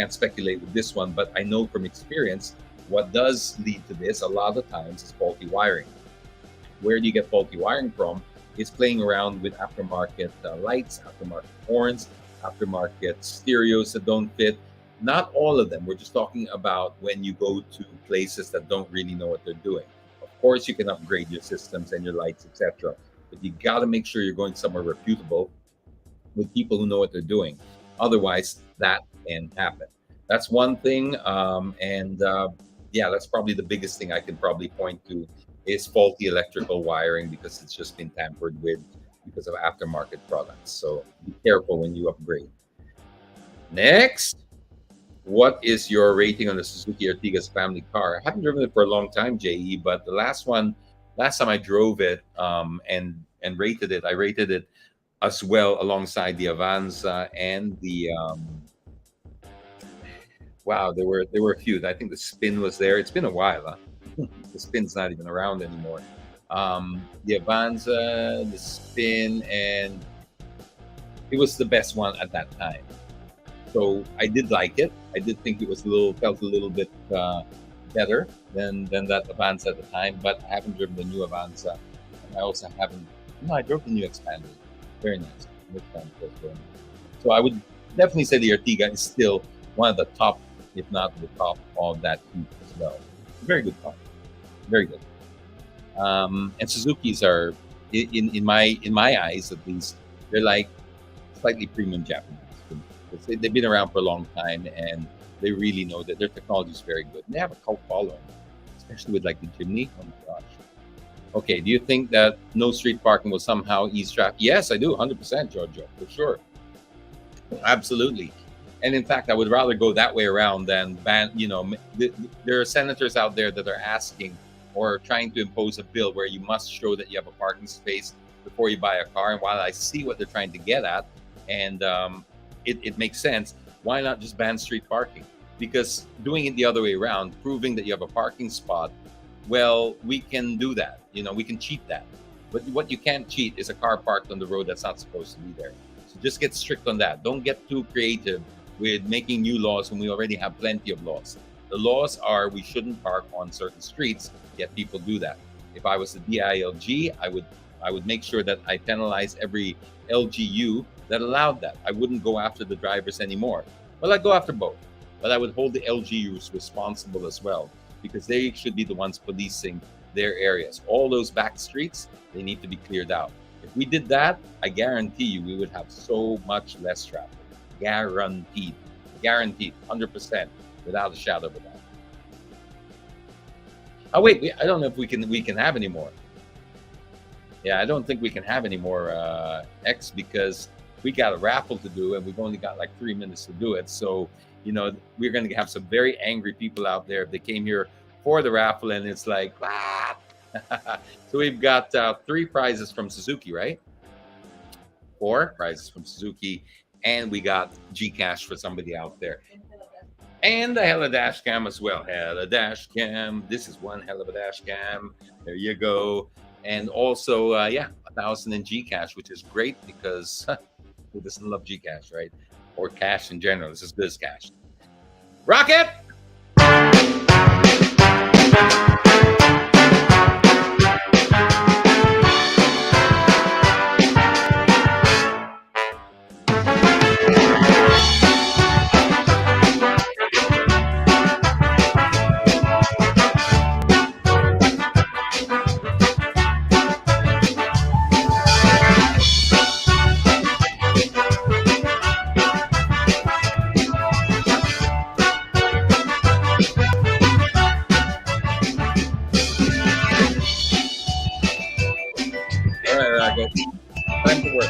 speculate with this one, but I know from experience, what does lead to this a lot of times is faulty wiring. Where do you get faulty wiring from? It's playing around with aftermarket lights, aftermarket horns, aftermarket stereos that don't fit. Not all of them. We're just talking about when you go to places that don't really know what they're doing. Of course, you can upgrade your systems and your lights, etc. But you got to make sure you're going somewhere reputable with people who know what they're doing. Otherwise, that can happen. That's one thing. Yeah, that's probably the biggest thing I can probably point to is faulty electrical wiring, because it's just been tampered with because of aftermarket products. So be careful when you upgrade. Next. What is your rating on the Suzuki Ertiga's family car? I haven't driven it for a long time, JE, but the last time I drove it and rated it, I rated it as well alongside the Avanza and the wow, there were a few. I think the Spin was there. It's been a while, huh? The Spin's not even around anymore. the Avanza, the Spin, and it was the best one at that time. So I did like it. I did think it was felt a little bit better than that Avanza at the time. But I haven't driven the new Avanza, and I also haven't. No, I drove the new Expander. Very nice. New Expander was very nice. So I would definitely say the Ertiga is still one of the top, if not the top, of that heat as well. Very good car. Very good. And Suzuki's are, in my eyes at least, they're like slightly premium Japanese. They've been around for a long time, and they really know that their technology is very good. And they have a cult following, especially with like the Jimny. Oh my gosh. Okay, do you think that no street parking will somehow ease traffic? Yes, I do, 100%, Giorgio, for sure. Absolutely. And in fact, I would rather go that way around than ban. There are senators out there that are asking or trying to impose a bill where you must show that you have a parking space before you buy a car. And while I see what they're trying to get at, and it makes sense, why not just ban street parking? Because doing it the other way around, proving that you have a parking spot, well, we can do that. We can cheat that. But what you can't cheat is a car parked on the road that's not supposed to be there. So just get strict on that. Don't get too creative with making new laws when we already have plenty of laws. The laws are we shouldn't park on certain streets, yet people do that. If I was the DILG, I would make sure that I penalize every LGU that allowed that. I wouldn't go after the drivers anymore. Well, I'd go after both, but I would hold the LGUs responsible as well, because they should be the ones policing their areas. All those back streets, they need to be cleared out. If we did that, I guarantee you we would have so much less traffic. Guaranteed. Guaranteed. 100%. Without a shadow of a doubt. Oh wait, I don't know if we can have any more. Yeah, I don't think we can have any more X, because we got a raffle to do and we've only got like 3 minutes to do it. So, we're going to have some very angry people out there if they came here for the raffle and it's like, ah! So we've got 3 prizes from Suzuki, right? 4 prizes from Suzuki, and we got Gcash for somebody out there. And a hell of a dash cam as well. Hell of a dash cam. This is one hell of a dash cam. There you go. And also, 1,000 in Gcash, which is great because who doesn't love Gcash, right? Or cash in general. This is good as cash. Rocket! Time to work.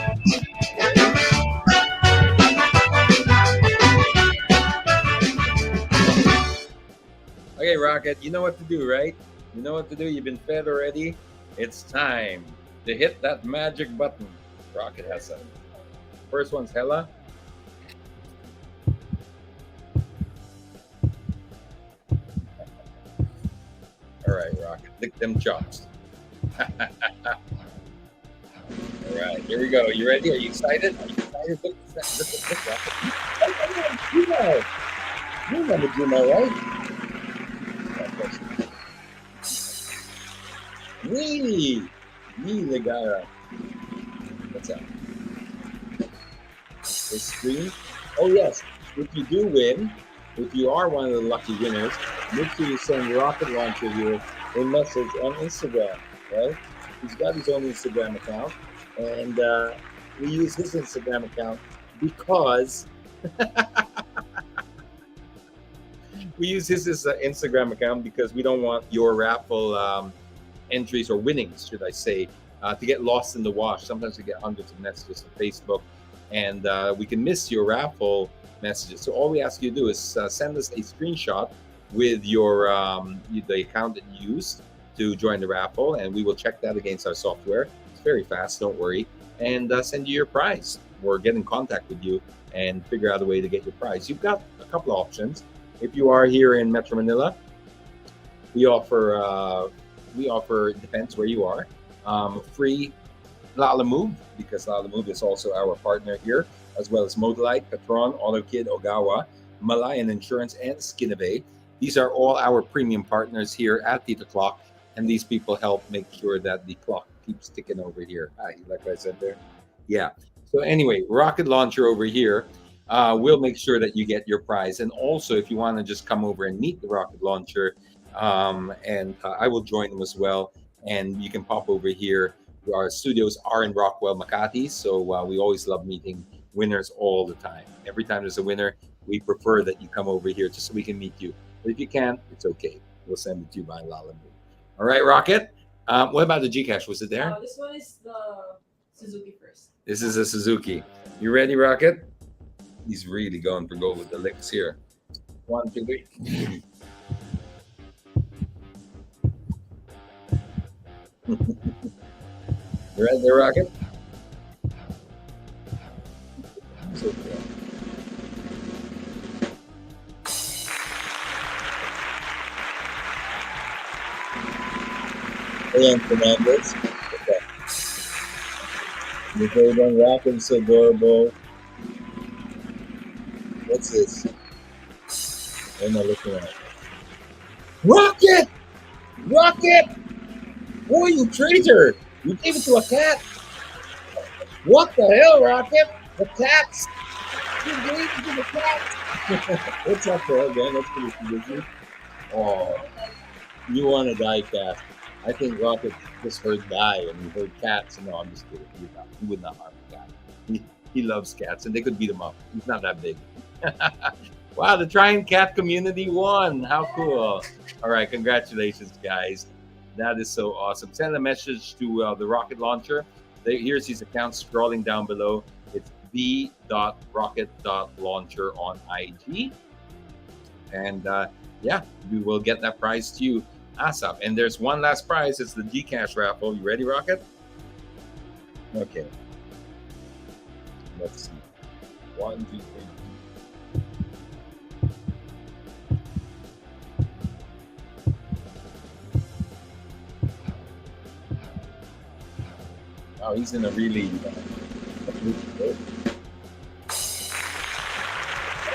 Okay, Rocket, you know what to do, right? You know what to do. You've been fed already. It's time to hit that magic button. Rocket has some. First one's Hella. All right, Rocket, lick them chops. All right, here we go. You ready? Are you excited? Are you excited? Look, Rocket. You remember Juno, right? Really? The guy. What's that? The screen? Oh, yes. If you do win, if you are one of the lucky winners, make sure you send Rocket Launcher here a message on Instagram, right? He's got his own Instagram account, and we use his Instagram account because Instagram account because we don't want your raffle entries or winnings, should I say, to get lost in the wash. Sometimes we get hundreds of messages on Facebook, and we can miss your raffle messages. So all we ask you to do is send us a screenshot with your the account that you used to join the raffle, and we will check that against our software. It's very fast, don't worry, and send you your prize or get in contact with you and figure out a way to get your prize. You've got a couple of options. If you are here in Metro Manila, we offer we offer, depends where you are, free Lala Move, because Lala Move is also our partner here, as well as Modalite, Patron, AutoKid, Ogawa, Malayan Insurance, and Skinabay. These are all our premium partners here at Titoclock, and these people help make sure that the clock keeps ticking over here. Like I said there. Yeah. So anyway, rocket launcher over here. We'll make sure that you get your prize. And also, if you want to just come over and meet the rocket launcher, and I will join them as well. And you can pop over here. Our studios are in Rockwell, Makati. So we always love meeting winners all the time. Every time there's a winner, we prefer that you come over here just so we can meet you. But if you can't, it's okay. We'll send it to you by Lala Move. All right, Rocket. What about the Gcash? Was it there? This one is the Suzuki first. This is a Suzuki. You ready, Rocket? He's really going for gold with the licks here. 1, 2, 3. You ready there, Rocket? And Fernandez. Okay. The third one, Rocket's adorable. What's this? What am I looking at? Rocket! Rocket! Boy, you traitor! You gave it to a cat! What the hell, Rocket? The cats! You gave it to the cat! What's up there, again? Let's put it together. Oh, you want to die cat. I think Rocket just heard die and he heard cats. No, I'm just kidding. He would not harm a cat. He loves cats and they could beat him up. He's not that big. Wow, the Trying Cat community won. How cool. All right, congratulations, guys. That is so awesome. Send a message to the rocket launcher. Here's his account scrolling down below. It's b.rocket.launcher on IG. And yeah, we will get that prize to you ASAP. And there's one last prize. It's the Gcash raffle. You ready, Rocket? Okay. Let's see. 1, 2, 3. Oh, he's in a really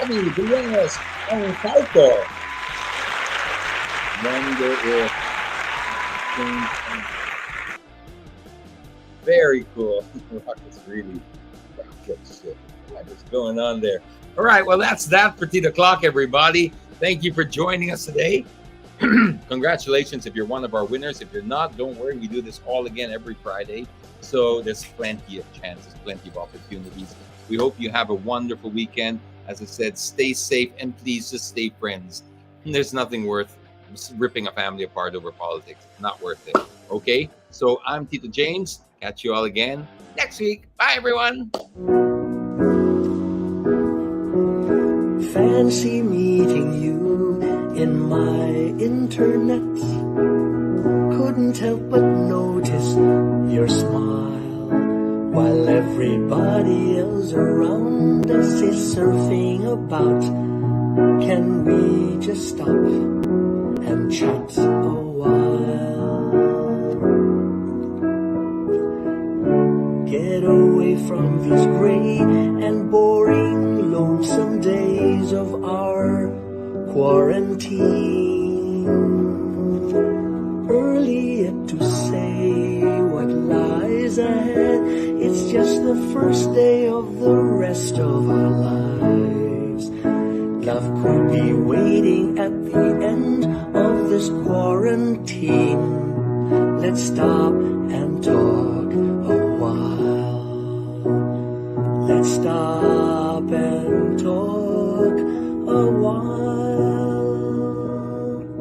the winners on Title. Wonder if very cool. Rocket's really rocket shit. What is going on there? All right, well, that's that for Titoclock, everybody. Thank you for joining us today. Congratulations if you're one of our winners. If you're not, don't worry. We do this all again every Friday. So there's plenty of chances, plenty of opportunities. We hope you have a wonderful weekend. As I said, stay safe and please just stay friends. There's nothing worth ripping a family apart over politics. Not worth it. Okay? So I'm Tito James. Catch you all again next week. Bye, everyone. Fancy meeting you in my internet. Couldn't help but notice your smile, while everybody else around us is surfing about. Can we just stop and chat a while? Get away from these gray and boring, lonesome days of our quarantine. Early yet to say what lies ahead. It's just the first day of the rest of our lives. Love could be waiting at the end of this quarantine. Let's stop and talk a while. Let's stop and talk a while.